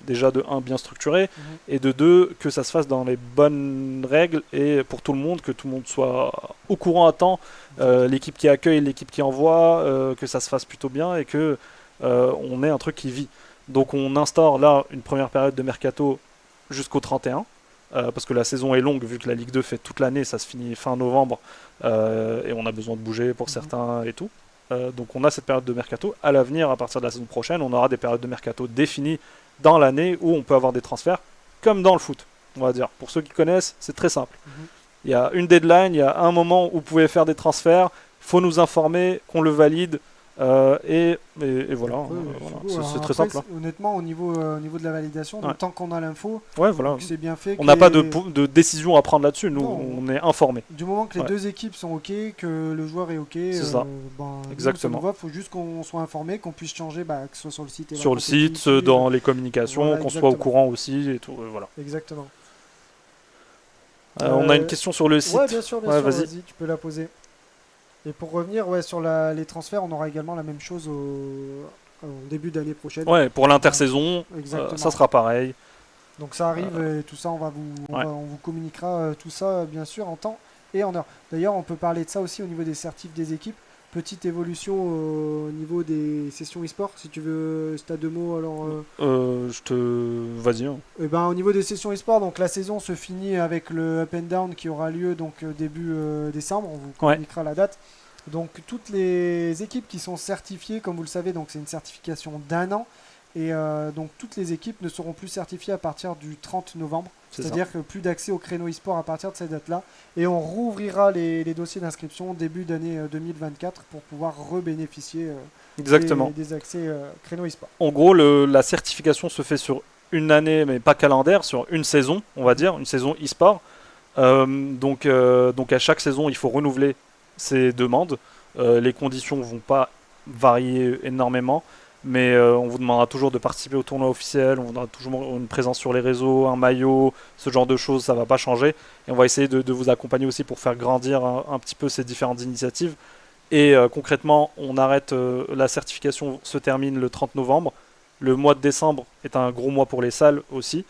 déjà de un bien structuré Mhm. et de deux que ça se fasse dans les bonnes règles et pour tout le monde, que tout le monde soit au courant à temps, l'équipe qui accueille, l'équipe qui envoie, que ça se fasse plutôt bien et que on ait un truc qui vit. Donc on instaure là une première période de mercato jusqu'au 31, parce que la saison est longue vu que la Ligue 2 fait toute l'année, ça se finit fin novembre et on a besoin de bouger pour Mhm. certains et tout. Donc on a cette période de mercato. À l'avenir, à partir de la saison prochaine, on aura des périodes de mercato définies dans l'année où on peut avoir des transferts comme dans le foot, on va dire. Pour ceux qui connaissent, c'est très simple. Mhm. Il y a une deadline, il y a un moment où vous pouvez faire des transferts, il faut nous informer, qu'on le valide, et voilà, Après, voilà. c'est beau. Alors C'est très après, simple. Hein. honnêtement, au niveau de la validation, Ouais. donc, tant qu'on a l'info, Ouais, voilà. que c'est bien fait, On que n'a pas de décision à prendre là-dessus, nous, Non, on est informés. du moment que les Ouais. deux équipes sont OK, que le joueur est OK, C'est ça. ben, nous, ça Exactement. nous va. Il faut juste qu'on soit informé, qu'on puisse changer, bah, que ce soit sur le site Eva Sur le site, Competitive, dans les communications, voilà, qu'on soit au exactement. courant aussi, et tout, voilà. Exactement. On a une Euh, question sur le site. ouais, bien sûr, Ouais, vas-y. vas-y, tu peux la poser. Et pour revenir ouais, sur les transferts, on aura également la même chose au début d'année prochaine. Ouais, pour l'intersaison, Exactement. ça sera pareil. Donc ça arrive et tout ça, Ouais. on vous communiquera tout ça bien sûr en temps et en heure. D'ailleurs, on peut parler de ça aussi au niveau des certifs des équipes. Petite évolution au niveau des sessions e-sport, si tu veux, si tu as deux mots alors. Vas-y. Hein. Eh ben, au niveau des sessions e-sport, donc la saison se finit avec le Up and Down qui aura lieu donc début décembre. On vous Ouais. communiquera la date. Donc toutes les équipes qui sont certifiées, comme vous le savez, donc c'est une certification d'1 an. Et donc toutes les équipes ne seront plus certifiées à partir du 30 novembre. C'est ça. C'est-à-dire que plus d'accès au créneau e-sport à partir de cette date-là. Et on rouvrira les dossiers d'inscription début d'année 2024 pour pouvoir rebénéficier Exactement. des accès créneau e-sport. En gros, la certification se fait sur une année, mais pas calendaire, sur une saison, on va dire, une saison e-sport. Donc à chaque saison, il faut renouveler ses demandes. Les conditions vont pas varier énormément, mais on vous demandera toujours de participer au tournoi officiel, on vous demandera toujours une présence sur les réseaux, un maillot, ce genre de choses, ça va pas changer. Et on va essayer de vous accompagner aussi pour faire grandir un petit peu ces différentes initiatives. Et concrètement, on arrête, la certification se termine le 30 novembre. Le mois de décembre est un gros mois pour les salles aussi.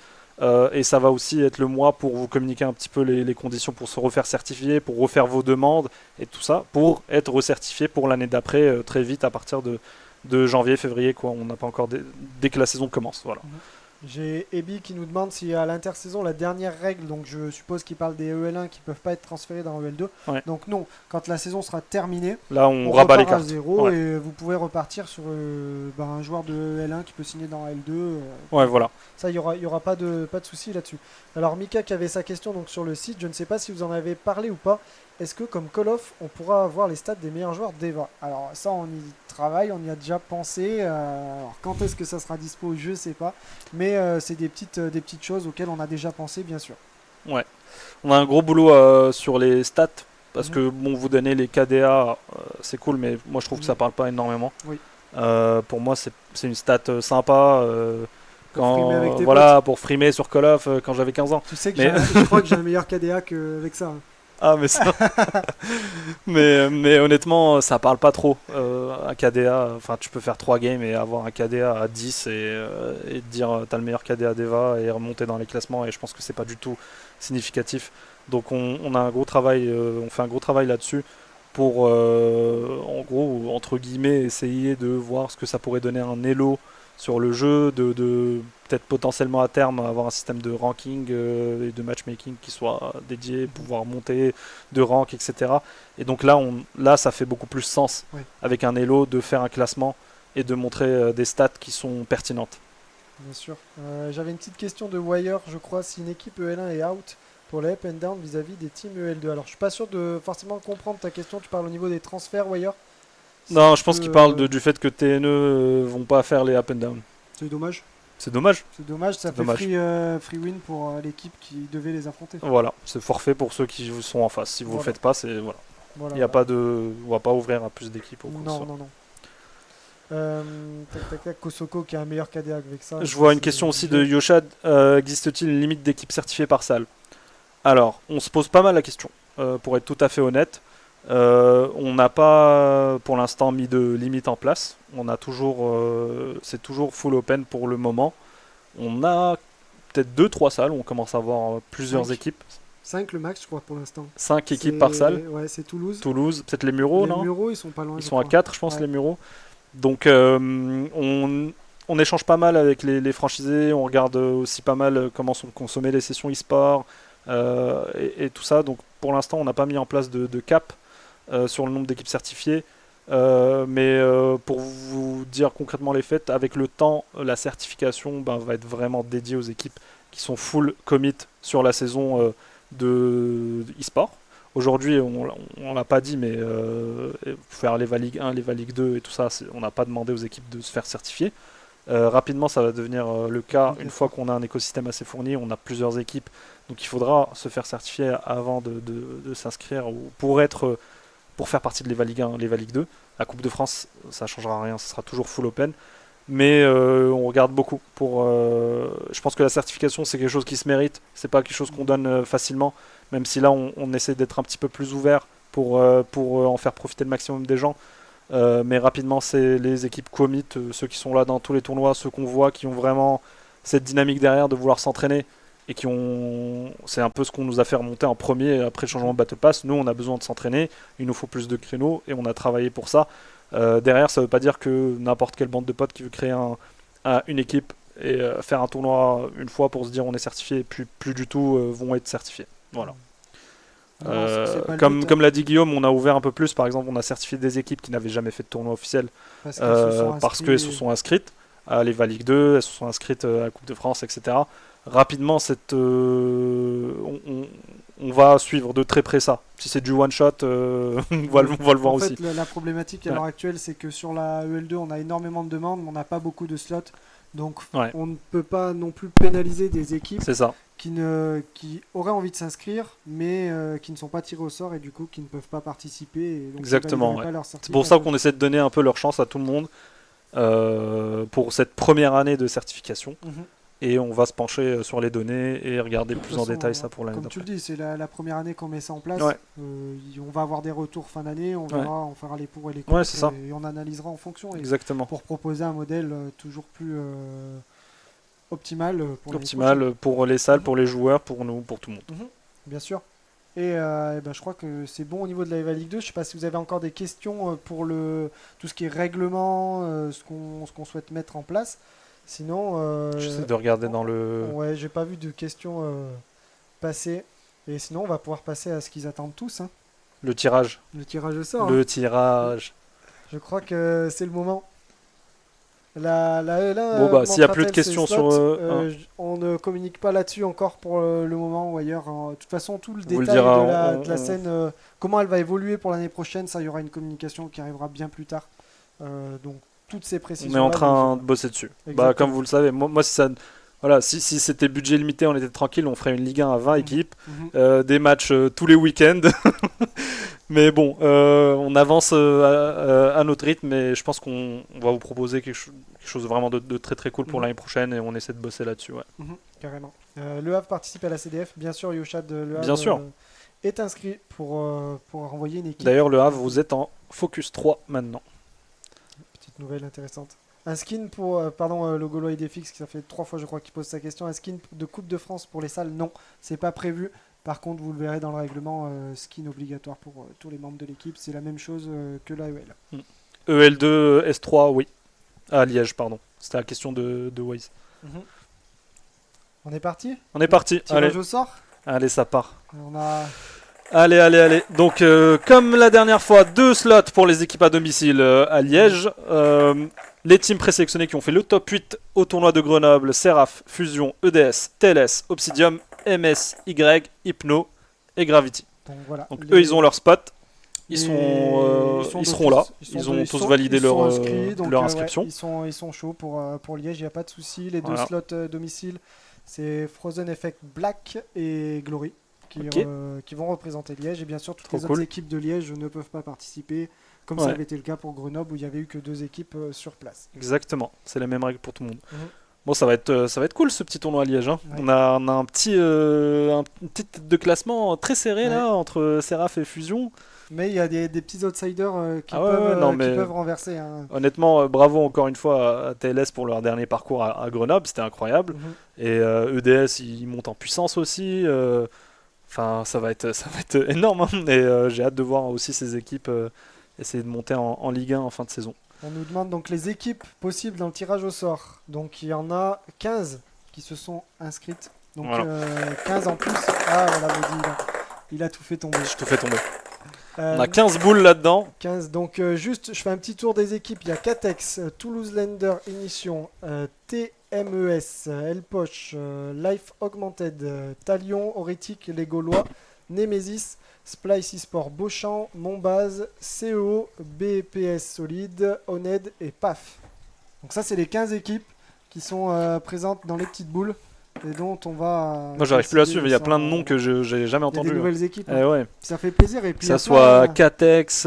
Et ça va aussi être le mois pour vous communiquer un petit peu les conditions pour se refaire certifier, pour refaire vos demandes et tout ça, pour être recertifié pour l'année d'après très vite à partir de janvier, février, quoi. On n'a pas encore dès que la saison commence. Voilà. J'ai Ebi qui nous demande si à l'intersaison, la dernière règle, donc je suppose qu'il parle des EL1 qui ne peuvent pas être transférés dans EL2. Ouais. Donc non, quand la saison sera terminée, Là, on rabat les repart à cartes. zéro Ouais. et vous pouvez repartir sur un joueur de EL1 qui peut signer dans L2. Ouais, voilà. Ça, il y aura pas de souci là-dessus. Alors Mika qui avait sa question donc, sur le site, je ne sais pas si vous en avez parlé ou pas. Est-ce que comme Call of, on pourra avoir les stats des meilleurs joueurs d'EVA? Alors ça, on y travaille, on y a déjà pensé. Alors, quand est-ce que ça sera dispo, je sais pas. Mais c'est des petites choses auxquelles on a déjà pensé, bien sûr. Ouais. On a un gros boulot sur les stats parce Mhm. que bon, vous donner les KDA, c'est cool, mais moi je trouve que ça parle pas énormément. Oui. Pour moi, c'est une stat sympa. Pour frimer avec tes Voilà, pour frimer sur Call of quand j'avais 15 ans. Tu sais que Mais- je crois que j'ai un meilleur KDA qu'avec ça. Hein. Ah, mais ça. mais honnêtement, ça parle pas trop. Un KDA, enfin, tu peux faire 3 games et avoir un KDA à 10 et te dire t'as le meilleur KDA d'Eva et remonter dans les classements. Et je pense que c'est pas du tout significatif. Donc, on a un gros travail, on fait un gros travail là-dessus pour, en gros, entre guillemets, essayer de voir ce que ça pourrait donner un elo sur le jeu, de peut-être potentiellement à terme avoir un système de ranking et de matchmaking qui soit dédié, pouvoir monter de rank, etc. Et donc là, ça fait beaucoup plus sens Oui. avec un elo de faire un classement et de montrer des stats qui sont pertinentes. Bien sûr. J'avais une petite question de Wire, je crois, si une équipe EL1 est out pour les up and down vis-à-vis des teams EL2. Alors, je suis pas sûr de forcément comprendre ta question. Tu parles au niveau des transferts, Wire? Non, Si je pense tu qu'il peux, parle du fait que TNE vont pas faire les up and down. C'est dommage. C'est dommage. C'est dommage, ça C'est fait dommage. free win pour l'équipe qui devait les affronter. Voilà, c'est forfait pour ceux qui sont en face. Si vous le Voilà. faites pas, c'est voilà. Voilà, Il y a pas de, on va pas ouvrir à plus d'équipes. Ou quoi que ce Non, soit. non, non. Tac, tac, tac. Kosoko qui a un meilleur KDA avec ça. Je vois une C'est question aussi obligé. de Yoshad. Existe-t-il une limite d'équipes certifiées par salle? Alors, on se pose pas mal la question, pour être tout à fait honnête. On n'a pas pour l'instant mis de limite en place. On a toujours, c'est toujours full open pour le moment. On a peut-être 2-3 salles où on commence à avoir plusieurs 5. équipes. 5 le max, je crois, pour l'instant. 5 équipes par salle. Ouais, c'est Toulouse. Toulouse, peut-être les Mureaux, Les non? Mureaux, ils sont pas loin. Ils je sont à crois. 4, je pense, Ouais. les Mureaux. Donc, on échange pas mal avec les franchisés. On regarde aussi pas mal comment sont consommées les sessions e-sport et tout ça. Donc, pour l'instant, on n'a pas mis en place de cap sur le nombre d'équipes certifiées. Mais pour vous dire concrètement les faits, avec le temps, la certification va être vraiment dédiée aux équipes qui sont full commit sur la saison de e-sport. Aujourd'hui, on l'a pas dit, mais faire l'EVA Ligue 1, l'EVA Ligue 2 et tout ça, on n'a pas demandé aux équipes de se faire certifier. Rapidement, ça va devenir le cas une fois qu'on a un écosystème assez fourni, on a plusieurs équipes, donc il faudra se faire certifier avant de s'inscrire ou pour faire partie de l'EVA Ligue 1, l'EVA Ligue 2. La Coupe de France, ça changera rien, ce sera toujours full open. Mais on regarde beaucoup. Je pense que la certification, c'est quelque chose qui se mérite. C'est pas quelque chose qu'on donne facilement. Même si là, on essaie d'être un petit peu plus ouvert pour en faire profiter le maximum des gens. Mais rapidement, c'est les équipes commit, ceux qui sont là dans tous les tournois, ceux qu'on voit, qui ont vraiment cette dynamique derrière de vouloir s'entraîner. Et c'est un peu ce qu'on nous a fait remonter en premier après le changement de Battle Pass. Nous, on a besoin de s'entraîner, il nous faut plus de créneaux et on a travaillé pour ça. Derrière, ça veut pas dire que n'importe quelle bande de potes qui veut créer une équipe et faire un tournoi une fois pour se dire on est certifié et puis plus du tout vont être certifiés. Voilà. Non, c'est pas le Comme, but, hein, comme l'a dit Guillaume, on a ouvert un peu plus. Par exemple, on a certifié des équipes qui n'avaient jamais fait de tournoi officiel parce qu'elles se sont parce qu'elles se inscrits. sont inscrites. à l'Eva Ligue 2, elles se sont inscrites à la Coupe de France, etc. Rapidement, on va suivre de très près ça. Si c'est du one-shot, on va le voir En aussi. fait, la problématique à l'heure actuelle, c'est que sur la EL2, on a énormément de demandes, mais on n'a pas beaucoup de slots. Donc, Ouais. on ne peut pas non plus pénaliser des équipes C'est ça. qui auraient envie de s'inscrire, mais qui ne sont pas tirées au sort et du coup qui ne peuvent pas participer. Et donc, Exactement, pas ouais. leur C'est pour ça qu'on essaie de donner un peu leur chance à tout le monde pour cette première année de certification. Mhm. Et on va se pencher sur les données et regarder plus en détail ça pour l'année Comme tu d'après. le dis, c'est la première année qu'on met ça en place. Ouais. On va avoir des retours fin d'année, on verra, on fera les pour et les Ouais, contre c'est ça. et on analysera en fonction. Exactement. Pour proposer un modèle toujours plus optimal pour l'année Optimal pour les salles, pour les joueurs, pour nous, pour tout le monde. prochaine. Bien sûr. Et je crois que c'est bon au niveau de la EVA Ligue 2. Je ne sais pas si vous avez encore des questions pour tout ce qui est règlement, ce qu'on souhaite mettre en place. Sinon, J'essaie de regarder dans le... ouais, j'ai pas vu de questions passer. Et sinon, on va pouvoir passer à ce qu'ils attendent tous, hein. Le tirage. Le tirage au sort. Le tirage. Je crois que c'est le moment. La L1, Bon, bah, s'il y a plus de augmentera-t-elle ses questions slots sur, on ne communique pas là-dessus encore pour le moment ou ailleurs, hein. De toute façon, tout le On vous le détail dira, de la scène, comment elle va évoluer pour l'année prochaine, ça, il y aura une communication qui arrivera bien plus tard. Donc, toutes ces on précisions. est en train de bosser dessus. Bah, comme vous le savez, moi si ça... Voilà, si c'était budget limité, on était tranquille, on ferait une Ligue 1 à 20 équipes, des matchs tous les week-ends. Mais bon, on avance à notre rythme, mais je pense qu'on va vous proposer quelque chose vraiment de très très cool pour l'année prochaine et on essaie de bosser là-dessus. Ouais. Carrément. Le Havre participe à la CDF, bien sûr, Yoshad Le Havre Bien sûr. est inscrit pour envoyer une équipe. D'ailleurs, le Havre, vous êtes en Focus 3 maintenant. Petite nouvelle intéressante. Un skin pour, le Gaulois Idéfix, qui ça fait 3 fois je crois qu'il pose sa question. Un skin de Coupe de France pour les salles, non, c'est pas prévu. Par contre, vous le verrez dans le règlement, skin obligatoire pour tous les membres de l'équipe. C'est la même chose que la EL. EL2, S3, oui. Ah, Liège, pardon. C'était la question de Waze. On est parti? On est parti. Tirage Allez. au sort? Allez, ça part. On a... Allez. Donc, comme la dernière fois, 2 slots pour les équipes à domicile à Liège. Les teams présélectionnés qui ont fait le top 8 au tournoi de Grenoble, Seraph, Fusion, EDS, TLS, Obsidium, MS, Y, Hypno et Gravity. Donc, voilà. Donc eux, ils ont leur spot. Ils seront là. Ils ont tous validé leur inscription. Ils sont chauds pour Liège, il n'y a pas de souci. Les deux slots domicile, c'est Frozen Effect Black et Glory qui vont représenter Liège. Et bien sûr, toutes les autres équipes de Liège ne peuvent pas participer, comme ça avait été le cas pour Grenoble où il n'y avait eu que 2 équipes sur place. Exactement, c'est la même règle pour tout le monde. Bon, ça va être cool ce petit tournoi à Liège. Hein. Ouais. On a un petit tête de classement très serré là entre Seraph et Fusion. Mais il y a des petits outsiders qui peuvent renverser. Hein. Honnêtement, bravo encore une fois à TLS pour leur dernier parcours à Grenoble, c'était incroyable. Et EDS, ils montent en puissance aussi. Enfin, ça va être énorme. Hein. Et j'ai hâte de voir aussi ces équipes essayer de monter en Ligue 1 en fin de saison. On nous demande donc les équipes possibles dans le tirage au sort. Donc il y en a 15 qui se sont inscrites. Donc 15 en plus. Ah voilà, il a tout fait tomber. Je tout fait tomber. On a 15 boules là-dedans. 15. Donc juste, je fais un petit tour des équipes. Il y a Catex, Toulouse Lender, Ignition, TMES, Elpoche, Life Augmented, Talion, Oretic, les Gaulois, Nemesis, Splice eSport, Beauchamp, Monbase, CEO, BPS Solide, Oned et PAF. Donc ça, c'est les 15 équipes qui sont présentes dans les petites boules et dont on va... Moi, j'arrive plus à suivre. Il y a plein de noms que je n'ai jamais entendus. Des nouvelles équipes. Ouais. Ça fait plaisir. Et puis, que ça soit Catex,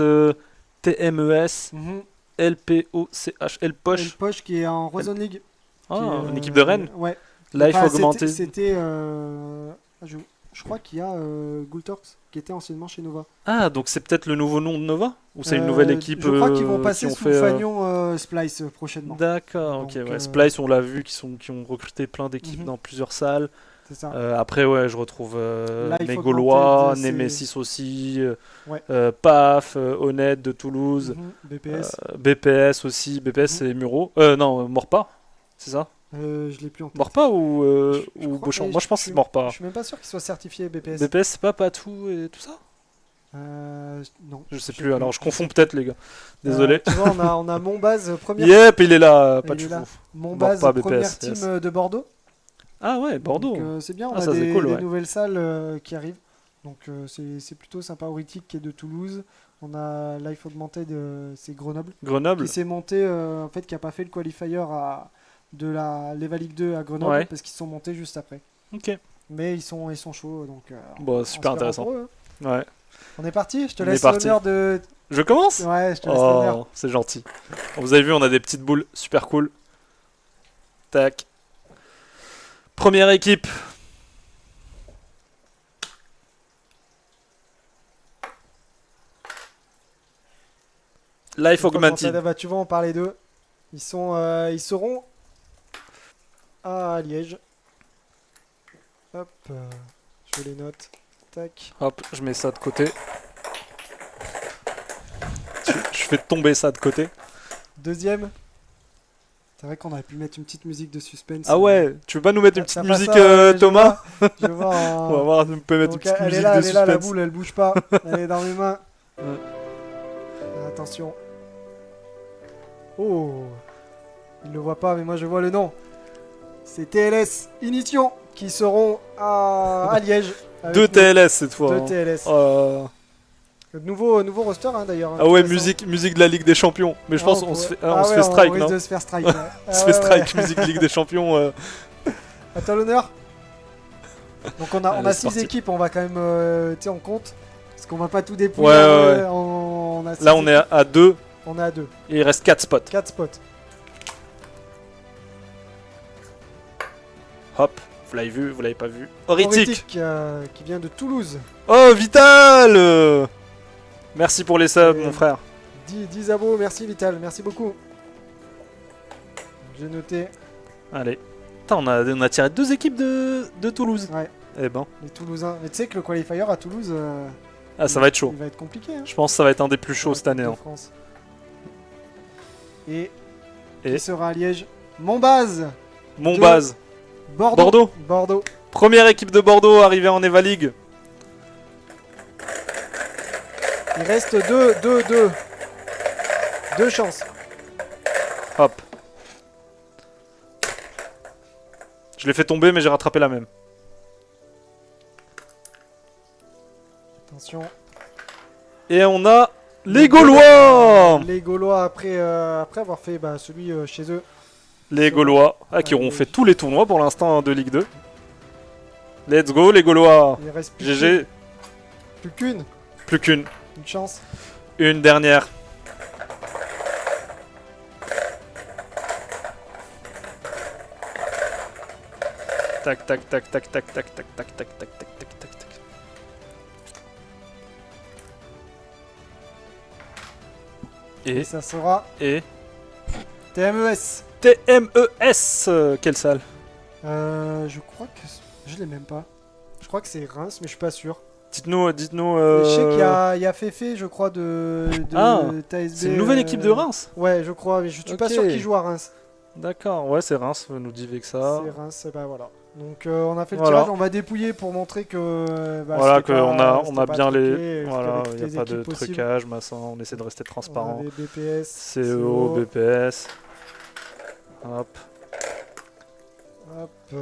TMES, LPOCH, Elpoche. Elpoche qui est en Roison League. Une équipe de Rennes. Ouais. Life Augmented. C'était... Je crois qu'il y a Gultorx qui était anciennement chez Nova. Ah, donc c'est peut-être le nouveau nom de Nova? Ou c'est une nouvelle équipe? Je crois qu'ils vont passer sous Fagnon Splice prochainement. D'accord, ok. Splice, on l'a vu, qui ont recruté plein d'équipes dans plusieurs salles. C'est ça. Après, je retrouve mes Gaulois, Nemesis aussi, PAF, Honnête de Toulouse, BPS aussi. BPS, c'est Muro. Non, Morpa, c'est ça? Je l'ai plus en tête. Morpa ou Beauchamp? Moi je pense que c'est Morpa. Je suis même pas sûr qu'il soit certifié BPS. BPS c'est pas Patou et tout ça? Non. Je sais plus, alors je confonds peut-être les gars. Désolé. Tu vois, on a Monbaz, première, Yep, il est là, pas il de est là. chou. Monbaz, Mort pas, première BPS, team yes. de Bordeaux. Ah ouais, Bordeaux. Donc, c'est bien, on Ah, a ça, c'est cool, des ouais. nouvelles salles qui arrivent. Donc c'est plutôt sympa. Auritic qui est de Toulouse. On a Life Augmented, c'est Grenoble. Grenoble. Qui s'est monté, en fait, qui n'a pas fait le qualifier de la l'Eva League 2 à Grenoble Ouais. parce qu'ils sont montés juste après. Ok. Mais ils sont chauds, donc Bon, en super espérant intéressant. pour eux, hein. Ouais. On est parti. Je te On laisse est parti. l'honneur de. Je commence? Ouais, je te laisse l'honneur. Oh, c'est gentil. Vous avez vu, on a des petites boules super cool. Tac. Première équipe. Life Une fois qu'on Augmented. s'adapte, bah, tu vois, on parlait d'eux. Ils seront à Liège. Hop, je les note. Tac. Hop, je mets ça de côté. Je fais tomber ça de côté. Deuxième. C'est vrai qu'on aurait pu mettre une petite musique de suspense. Ah ouais, tu veux pas nous mettre une Ça petite passe musique, ça, ouais, Thomas? Je vois en- On va voir, on peut mettre Donc, une petite elle est musique là, de elle est là, la suspense. boule, elle bouge pas. Elle est dans mes mains. Ouais. Attention. Oh. Il le voit pas, mais moi je vois le nom. C'est TLS Ignition qui seront à Liège. avec Deux nous. TLS cette fois. Deux hein. TLS. Oh. Nouveau roster hein, d'ailleurs. Ah ouais, Intéressant. musique de la Ligue des Champions. Mais je pense qu'on se fait, on se ouais, fait strike, on risque non? de se faire strike. On se fait strike, musique Ligue des Champions. À toi l'honneur. Donc on Allez, a c'est 6 parti. équipes, on va quand même, tu sais, on compte. Parce qu'on va pas tout dépouiller. Ouais, ouais, ouais. On a six Là, on est équipes. à 2 On est à 2. et il reste 4 spots. 4 spots. Hop, vous l'avez vu, vous l'avez pas vu. Auritic. Auritic, qui vient de Toulouse. Oh, Vital. Merci pour les subs, Et- mon frère. 10 abos, merci Vital, merci beaucoup. J'ai noté. Allez. Putain, on a tiré 2 équipes de Toulouse. Ouais, Eh ben, les Toulousains. Mais tu sais que le qualifier à Toulouse, ah, ça va être chaud. il va être compliqué. Hein, Je pense que ça va être un des plus chauds cette année. de hein. France. Et Et qui sera à Liège? Monbaz, Mon De- base. Bordeaux. Première équipe de Bordeaux arrivée en Eva League. Il reste 2 chances. Hop. Je l'ai fait tomber, mais j'ai rattrapé la même. Attention. Et on a les Gaulois. Les Gaulois après avoir fait celui chez eux. Les Gaulois, qui auront fait tous les tournois pour l'instant de Ligue 2. Let's go les Gaulois. Il reste plus GG, qu'une. plus qu'une. Une chance. Une dernière. Tac tac tac tac tac tac tac tac tac tac tac tac tac tac. Et ça sera Et TMES. TMES, quelle salle? Je crois que je l'ai même pas. Je crois que c'est Reims, mais je suis pas sûr. Dites-nous. Je sais qu'il y a Féfé, je crois, de Ah, TSB. C'est une nouvelle équipe de Reims. Ouais, je crois, mais je suis pas Ok. sûr qu'il joue à Reims. D'accord, ouais, c'est Reims, nous dit Vexa. C'est Reims, et bah voilà. Donc on a fait le Voilà. tirage, on va dépouiller pour montrer que. Voilà, c'était qu'on pas- a, on c'était a pas bien truqué, les. c'était Voilà, avec il toutes n'y a les pas de équipes possibles. trucage, massin, on essaie de rester On transparent. avait BPS, CEO, BPS. Hop, Hop,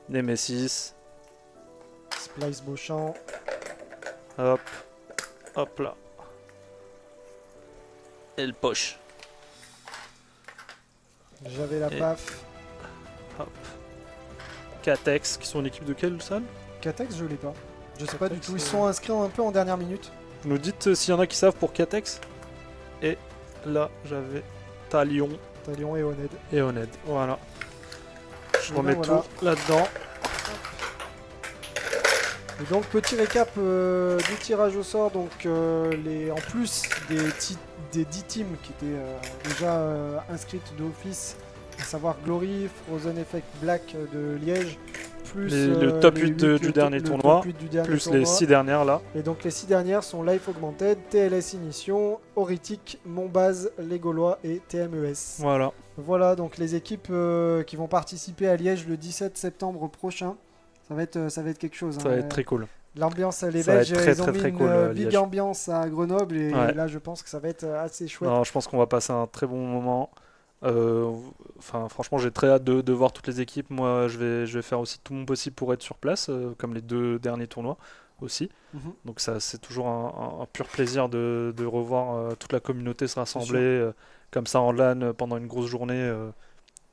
Nemesis. Splice Beauchamp. Hop, hop là. Et le poche. J'avais la Et- PAF. Hop. Catex, qui sont une équipe de quelle salle? Catex, je l'ai pas. Je sais pas du Catex, tout. Ils sont inscrits un peu en dernière minute. Vous nous dites s'il y en a qui savent pour Catex. Et là, j'avais Talion Talion et Oned. et Oned. Voilà. Je Et remets ben voilà. tout là-dedans. Et donc petit récap du tirage au sort. Donc en plus des 10 teams qui étaient déjà inscrites d'office, à savoir Glory, Frozen Effect Black de Liège, plus Le top les 8 du le dernier top tournoi, 8 du dernier Plus tournoi. les 6 dernières là. Et donc les 6 dernières sont Life Augmented, TLS Ignition, Auritic, Monbaz, Les Gaulois et TMES. Voilà. Voilà donc les équipes qui vont participer à Liège le 17 septembre prochain. Ça va être quelque chose. Ça va être très cool. L'ambiance, les Ça va Belges, être très ils ont très mis très une cool, big Liège. ambiance à Grenoble et Ouais. là, je pense que ça va être assez chouette. Non, je pense qu'on va passer un très bon moment. Euh, Enfin, franchement, j'ai très hâte de voir toutes les équipes. Moi, je vais faire aussi tout mon possible pour être sur place, comme les 2 derniers tournois aussi. Mhm, Donc ça, c'est toujours un pur plaisir de revoir toute la communauté se c'est rassembler sûr. comme ça en LAN pendant une grosse journée.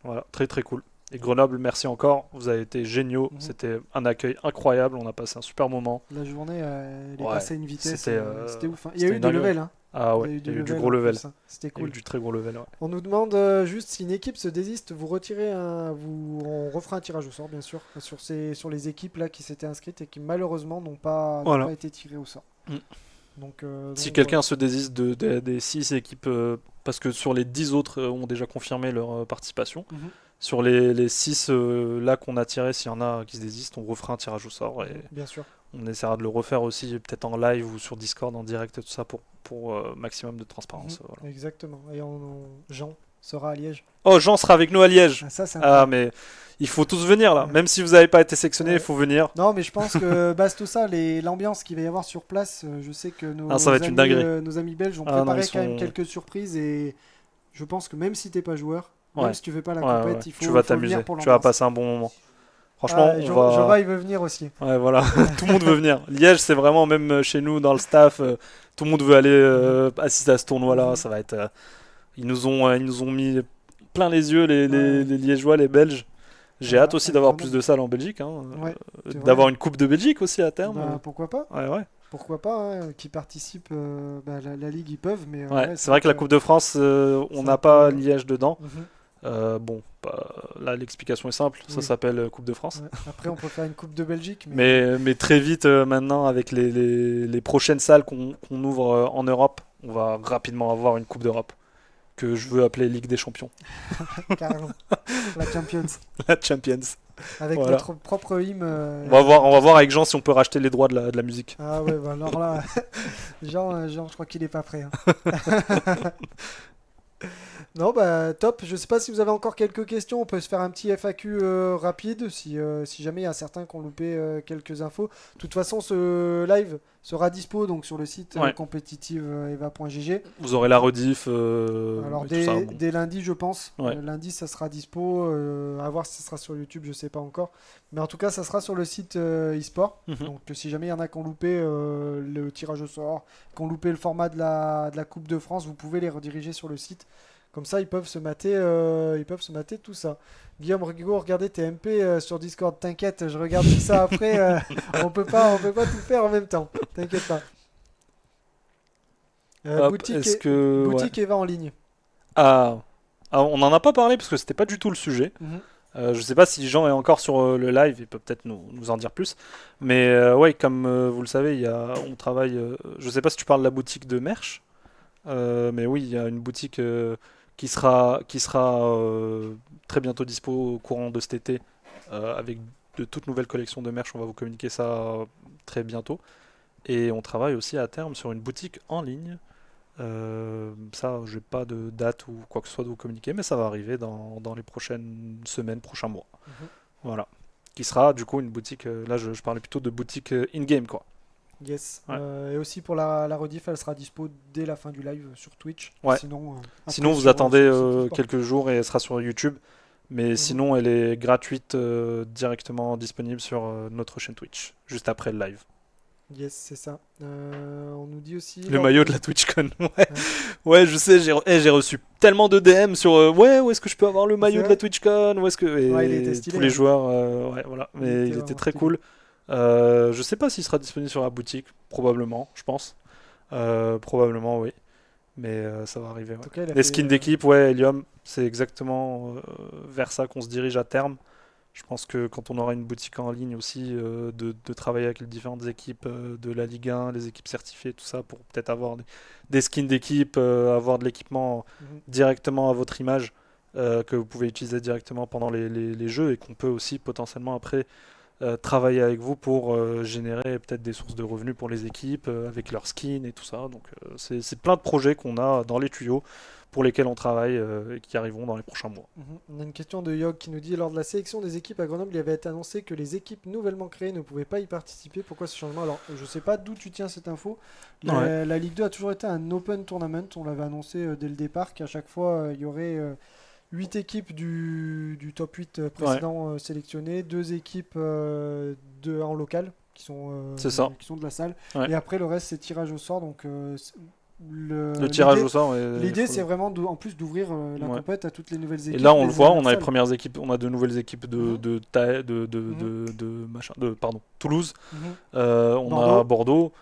Voilà, très très cool. Et Grenoble, merci encore. Vous avez été géniaux. Mhm. C'était un accueil incroyable. On a passé un super moment. La journée, elle est Ouais, passée à une vitesse, c'était c'était ouf, hein. Il y a c'était eu une du dinguerie. level, hein. Ah Il ouais, y a eu il du y a eu du level gros en level. plus, hein. C'était Il y a eu cool. du très gros level, ouais. On nous demande juste si une équipe se désiste, vous retirez on refera un tirage au sort, bien sûr, sur les équipes là qui s'étaient inscrites et qui malheureusement n'ont pas Voilà. été tirées au sort. Mm. Si Donc voilà. quelqu'un se désiste des 6 équipes, parce que sur les 10 autres ont déjà confirmé leur participation, Mhm, sur les 6 là qu'on a tirés, s'il y en a qui se désistent, on refera un tirage au sort et bien sûr. on essaiera de le refaire aussi, peut-être en live ou sur Discord en direct, tout ça pour maximum de Mhm, transparence. Voilà. exactement. Et Jean sera à Liège. Oh, Jean sera avec nous à Liège. Ah, ça, c'est Ah, incroyable. mais il faut tous venir là. Ouais. Même si vous n'avez pas été sélectionné, il Ouais. faut venir. Non, mais je pense que base tout ça, l'ambiance qu'il va y avoir sur place, je sais que Ah, ça va être une dinguerie. nos amis belges ont Ah non, ils préparé quand même sont. quelques surprises et je pense que même si t'es pas joueur, même Ouais, si tu fais pas la ouais, ouais. compète, il Tu vas faut venir t'amuser. pour Tu vas l'ambiance. passer un bon moment. Franchement, Ah, on va. Jova, il veut venir aussi. Ouais, voilà. Tout le monde veut venir. Liège, c'est vraiment, même chez nous, dans le staff, tout le monde veut aller Mhm, assister à ce tournoi-là. mhm. Ça va être. Ils nous ont mis plein les yeux, les, Ouais, les Liégeois, les Belges. J'ai hâte aussi à d'avoir plus Grenoble. de salles en Belgique, hein, Ouais, c'est vrai, d'avoir hein. une Coupe de Belgique aussi à terme. Bah, pourquoi pas? Ouais, ouais. Pourquoi pas, hein, qui participent, bah, la Ligue, ils peuvent, mais Ouais, ouais, c'est vrai que la Coupe de France, on c'est un n'a pas peu. Liège dedans. Mhm, Bon, bah, là, l'explication est simple. Ça oui. s'appelle Coupe de France. Ouais. Après, on peut faire une Coupe de Belgique, mais Mais très vite, maintenant, avec les prochaines salles qu'on ouvre en Europe, on va rapidement avoir une Coupe d'Europe que je veux appeler Ligue des Champions. carrément. La Champions. La Champions. Avec Voilà. notre propre hymne. On va voir avec Jean si on peut racheter les droits de la musique. Ah ouais, bah alors là, Jean, je crois qu'il est pas prêt, hein. Non, bah top. Je sais pas si vous avez encore quelques questions. On peut se faire un petit FAQ rapide si jamais il y a certains qui ont loupé quelques infos. De toute façon, ce live sera dispo donc sur le site Ouais. competitive-eva.gg. Vous aurez la rediff Alors et tout ça. dès, Bon. dès lundi, je pense. Ouais. Lundi, ça sera dispo. À voir si ça sera sur YouTube, je sais pas encore. Mais en tout cas, ça sera sur le site eSport. Mhm. Donc si jamais il y en a qui ont loupé le tirage au sort, qui ont loupé le format de la Coupe de France, vous pouvez les rediriger sur le site. Comme ça, ils peuvent se mater tout ça. Guillaume Rigaud, regardez tes MP sur Discord. T'inquiète, je regarde tout ça après. On peut pas tout faire en même temps. T'inquiète pas. Hop, Boutique, est-ce que. Ouais. boutique Eva en ligne. Ah. Ah, on n'en a pas parlé parce que c'était pas du tout le sujet. Mhm. Je sais pas si Jean est encore sur le live, il peut peut-être nous en dire plus. Mais ouais, comme vous le savez, on travaille. Je sais pas si tu parles de la boutique de merch, mais oui, il y a une boutique qui sera très bientôt dispo au courant de cet été avec de toutes nouvelles collections de merch. On va vous communiquer ça très bientôt. Et on travaille aussi à terme sur une boutique en ligne. Ça, j'ai pas de date ou quoi que ce soit de vous communiquer, mais ça va arriver dans les prochaines semaines, prochains mois. Mhm. Voilà. Qui sera du coup une boutique. Là, je parlais plutôt de boutique in-game, quoi. Yes. Ouais. Et aussi pour la rediff, elle sera dispo dès la fin du live sur Twitch. Ouais. Sinon, Sinon, après, vous sur attendez le site eSport. quelques jours et elle sera sur YouTube. Mais Mhm. sinon, elle est gratuite, directement disponible sur notre chaîne Twitch, juste après le live. Yes, c'est ça. On nous dit aussi. Le maillot de la TwitchCon, ouais. Ouais. Ouais, je sais, j'ai reçu tellement de DM sur ouais, où est-ce que je peux avoir le C'est maillot de vrai. la TwitchCon, où est-ce que Ouais, il était et stylé, tous les hein. joueurs, ouais, voilà, Il mais était il était vraiment très stylé. cool. Je sais pas s'il sera disponible sur la boutique, probablement, je pense. Probablement, oui, mais ça va arriver. En Ouais. tout cas, il a Les fait. skins d'équipe, ouais, Helium, c'est exactement vers ça qu'on se dirige à terme. Je pense que quand on aura une boutique en ligne aussi, de travailler avec les différentes équipes de la Ligue 1, les équipes certifiées, tout ça, pour peut-être avoir des skins d'équipe, avoir de l'équipement Mhm. directement à votre image, que vous pouvez utiliser directement pendant les jeux et qu'on peut aussi potentiellement après travailler avec vous pour générer peut-être des sources de revenus pour les équipes avec leurs skins et tout ça. Donc c'est plein de projets qu'on a dans les tuyaux pour lesquels on travaille et qui arriveront dans les prochains mois. On a une question de Yog qui nous dit lors de la sélection des équipes à Grenoble, il avait été annoncé que les équipes nouvellement créées ne pouvaient pas y participer. Pourquoi ce changement? Alors, je sais pas d'où tu tiens cette info. La Ligue 2 a toujours été un open tournament. On l'avait annoncé dès le départ qu'à chaque fois il y aurait 8 équipes du top 8 précédent sélectionnées, 2 équipes en local qui sont, C'est ça. qui sont de la salle. Ouais. Et après, le reste, c'est tirage au sort. Donc, Le tirage au sort. l'idée, c'est vraiment en plus d'ouvrir la Ouais. compète à toutes les nouvelles équipes. Et là, on des le voit, on a les salles. premières équipes, on a de nouvelles équipes Mhm. pardon, Toulouse, Mhm. on Bordeaux. a Bordeaux.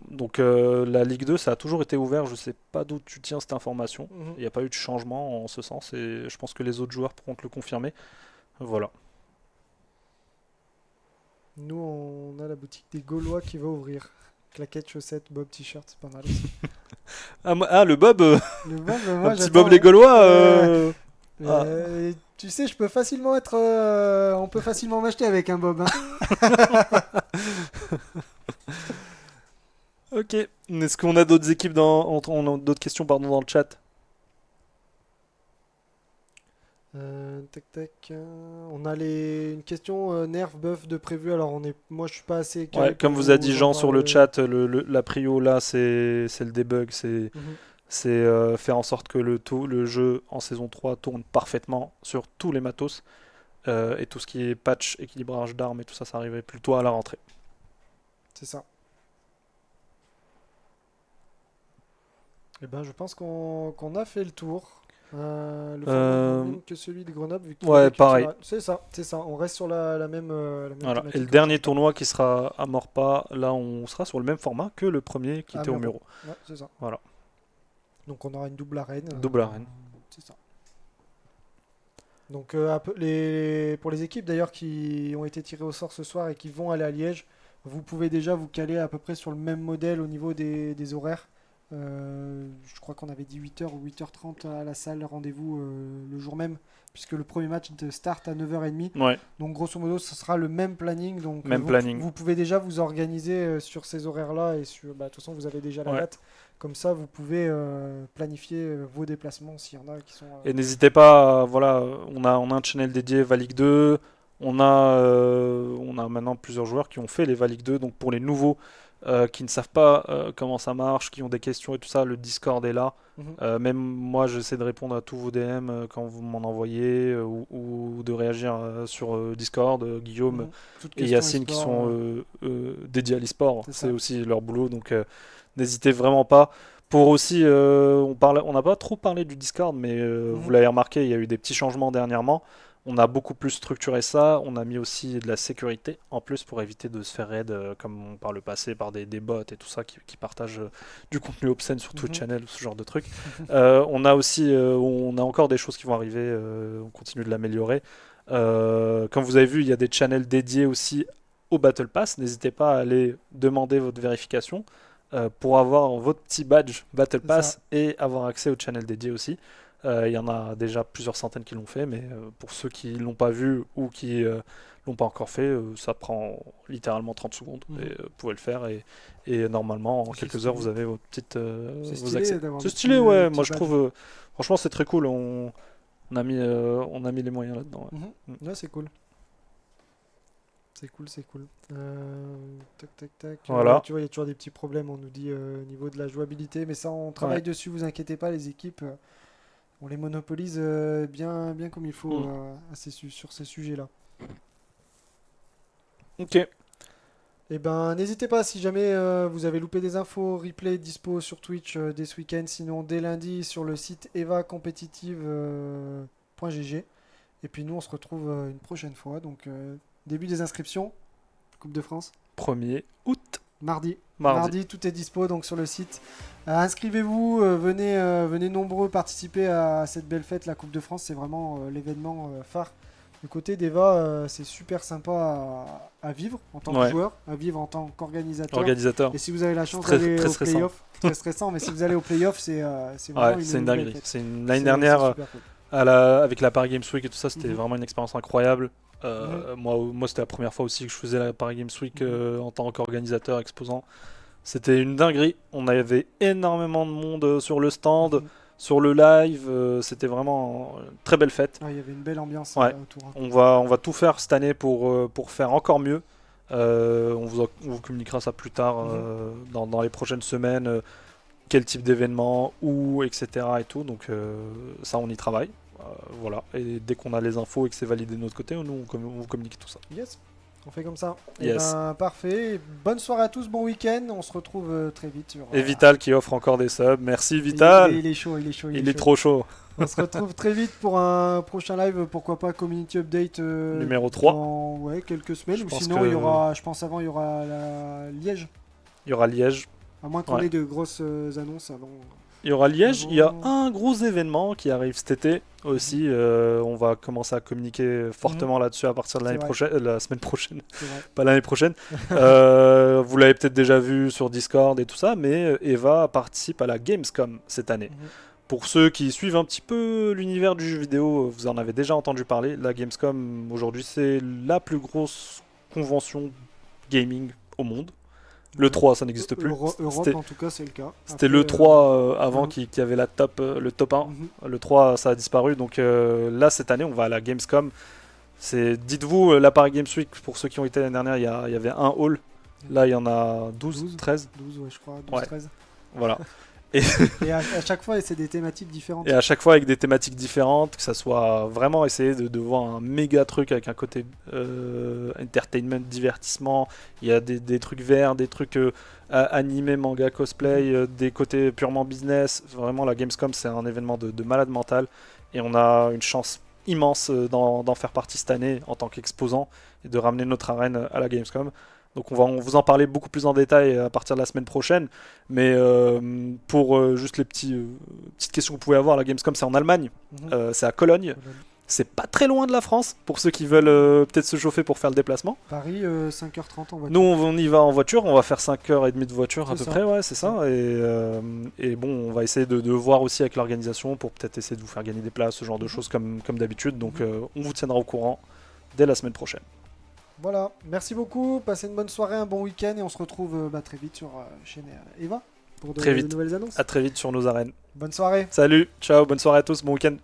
Donc la Ligue 2, ça a toujours été ouvert. Je sais pas d'où tu tiens cette information. Mhm. Il n'y a pas eu de changement en ce sens et je pense que les autres joueurs pourront te le confirmer. Voilà. Nous, on a la boutique des Gaulois qui va ouvrir. Claquettes, chaussettes, bob, t-shirt, c'est pas mal aussi. Le Bob, Le bob, un moi, petit j'attends, Bob les hein. Gaulois. Ah. Tu sais, je peux facilement être. On peut facilement m'acheter avec un bob, hein. Ok. Est-ce qu'on a d'autres équipes on a d'autres questions pardon dans le chat? Tac tac. On a une question nerf buff de prévu. Alors moi je suis pas assez calé Ouais, comme pour vous a dit vous en Jean sur le parler. chat, la prio là, c'est le debug, Mhm. c'est faire en sorte que le jeu en saison 3 tourne parfaitement sur tous les matos et tout ce qui est patch, équilibrage d'armes et tout ça, ça arriverait plutôt à la rentrée. C'est ça. Eh ben, je pense qu'on a fait le tour. Le format même que celui de Grenoble, vu qu'il y Ouais, avait pareil. culturel. C'est ça. On reste sur la même Voilà. thématique. Et le on dernier change pas. tournoi qui sera à Morpa, là on sera sur le même format que le premier qui Ah, était au Muro. Muro. Ouais, c'est ça. Voilà. Donc on aura une double arène. Double arène. C'est ça. Donc pour les équipes d'ailleurs qui ont été tirées au sort ce soir et qui vont aller à Liège, vous pouvez déjà vous caler à peu près sur le même modèle au niveau des horaires. Je crois qu'on avait dit 8h ou 8h30 à la salle, rendez-vous le jour même, puisque le premier match start à 9h30. Ouais, Donc grosso modo, ce sera le même planning. Donc même planning. vous pouvez déjà vous organiser sur ces horaires-là et de toute façon, vous avez déjà la Ouais. date. Comme ça, vous pouvez planifier vos déplacements s'il y en a qui sont. Et n'hésitez pas, voilà, on a un channel dédié Valic 2. On a maintenant plusieurs joueurs qui ont fait les Valic 2. Donc pour les nouveaux qui ne savent pas comment ça marche, qui ont des questions et tout ça, le Discord est là. Mhm. Même moi, j'essaie de répondre à tous vos DM quand vous m'en envoyez ou de réagir sur Discord. Guillaume Mhm. Toute et question Yacine qui e-sport, sont dédiés à l'e-sport. c'est C'est ça. aussi leur boulot. Donc n'hésitez vraiment pas. Pour aussi, on n'a pas trop parlé du Discord, mais vous Mhm. l'avez remarqué, il y a eu des petits changements dernièrement. On a beaucoup plus structuré ça. On a mis aussi de la sécurité en plus pour éviter de se faire raid comme par le passé par des bots et tout ça qui partagent du contenu obscène sur Twitch Mhm. Channel ou ce genre de trucs. On a encore des choses qui vont arriver. On continue de l'améliorer. Comme vous avez vu, il y a des channels dédiés aussi au Battle Pass. N'hésitez pas à aller demander votre vérification pour avoir votre petit badge Battle C'est ça. Pass et avoir accès au channel dédié aussi. Il y en a déjà plusieurs centaines qui l'ont fait, mais pour ceux qui l'ont pas vu ou qui l'ont pas encore fait, ça prend littéralement 30 secondes Mhm. et vous pouvez le faire et normalement en C'est quelques heures stylé. vous avez votre petite C'est vos stylé accès. d'avoir C'est des stylé, petits, ouais. petits Moi je badges. trouve franchement c'est très cool. On a mis les moyens là-dedans. Ouais. Mhm. Ouais, c'est cool. C'est cool, c'est cool. Tac, tac, tac. Voilà. Tu vois, il y a toujours des petits problèmes, on nous dit au niveau de la jouabilité, mais ça, on travaille Ouais. dessus, vous inquiétez pas, les équipes, on les monopolise bien comme il faut Mm. sur ces sujets-là. Ok. Et ben, n'hésitez pas si jamais vous avez loupé des infos, replay dispo sur Twitch dès ce week-end, sinon dès lundi sur le site evacompetitive.gg. Et puis nous, on se retrouve une prochaine fois. Donc, début des inscriptions, Coupe de France. 1er août. Mardi. Mardi. Tout est dispo donc sur le site. Inscrivez-vous, venez nombreux participer à cette belle fête, la Coupe de France. C'est vraiment l'événement phare. Le côté d'Eva, c'est super sympa à vivre en tant que Ouais. joueur, à vivre en tant qu'organisateur. Organisateur. Et si vous avez la chance Très- d'aller très au stressant. playoff, très stressant, mais si vous allez au playoff, c'est vraiment Ouais, c'est une belle dinguerie. fête. L'année C'est dernière, super cool. avec la Paris Games Week et tout ça, c'était Mhm. vraiment une expérience incroyable. Moi, c'était la première fois aussi que je faisais la Paris Games Week en tant qu'organisateur, exposant. C'était une dinguerie. On avait énormément de monde sur le stand, sur le live. C'était vraiment une très belle fête. Il y avait une belle ambiance Ouais. autour. On va tout faire cette année pour faire encore mieux. On vous communiquera ça plus tard dans les prochaines semaines. Quel type d'événement, où, etc. et tout. Donc ça, on y travaille. Voilà. Et dès qu'on a les infos et que c'est validé de notre côté, nous, on vous communique tout ça. Yes, on fait comme ça. Yes. Parfait. Bonne soirée à tous, bon week-end. On se retrouve très vite sur. Et Vital qui offre encore des subs. Merci Vital. Il est chaud, il est chaud. Il est trop chaud. On se retrouve très vite pour un prochain live, pourquoi pas Community Update Numéro 3. dans quelques semaines. Je Ou pense sinon, que- il y aura, je pense avant, il y aura la Liège. Il y aura Liège. À moins qu'on Ouais. ait de grosses annonces avant. Il y aura Liège. Avant- Il y a un gros événement qui arrive cet été aussi. On va commencer à communiquer fortement là-dessus à partir de l'année C'est vrai. prochaine, la semaine prochaine, C'est vrai. pas l'année prochaine. Vous l'avez peut-être déjà vu sur Discord et tout ça, mais Eva participe à la Gamescom cette année. Pour ceux qui suivent un petit peu l'univers du jeu vidéo, vous en avez déjà entendu parler. La Gamescom aujourd'hui, c'est la plus grosse convention gaming au monde. Le 3, ça n'existe plus. Europe, C'était- en tout cas, c'est le cas. C'était Après, le 3 avant mhm. qui avait le top 1. Mhm. Le 3, ça a disparu. Donc là, cette année, on va à la Gamescom. Dites-vous, la Paris Games Week, pour ceux qui ont été l'année dernière, il y avait un hall. Là, il y en a 12, 13. 12, ouais, je crois, 12, Ouais. 13. Voilà. Et à chaque fois, c'est des thématiques différentes. Et à chaque fois avec des thématiques différentes, que ça soit vraiment essayer de voir un méga truc avec un côté entertainment, divertissement. Il y a des trucs verts, des trucs animés, manga, cosplay, des côtés purement business. Vraiment, la Gamescom, c'est un événement de malade mental. Et on a une chance immense d'en faire partie cette année en tant qu'exposant et de ramener notre arène à la Gamescom. Donc on vous en parler beaucoup plus en détail à partir de la semaine prochaine. Mais pour juste les petites questions que vous pouvez avoir, la Gamescom c'est en Allemagne, c'est à Cologne. C'est pas très loin de la France pour ceux qui veulent peut-être se chauffer pour faire le déplacement. Paris, 5h30 en voiture. Nous on y va en voiture, on va faire 5h30 de voiture à C'est peu ça. près, ouais, c'est ça. Et bon, on va essayer de voir aussi avec l'organisation pour peut-être essayer de vous faire gagner des places, ce genre de choses comme d'habitude. Donc on vous tiendra au courant dès la semaine prochaine. Voilà, merci beaucoup, passez une bonne soirée, un bon week-end et on se retrouve très vite sur chaîne Eva pour Très de vite. nouvelles annonces. À très vite sur nos arènes. Bonne soirée. Salut, ciao, bonne soirée à tous, bon week-end.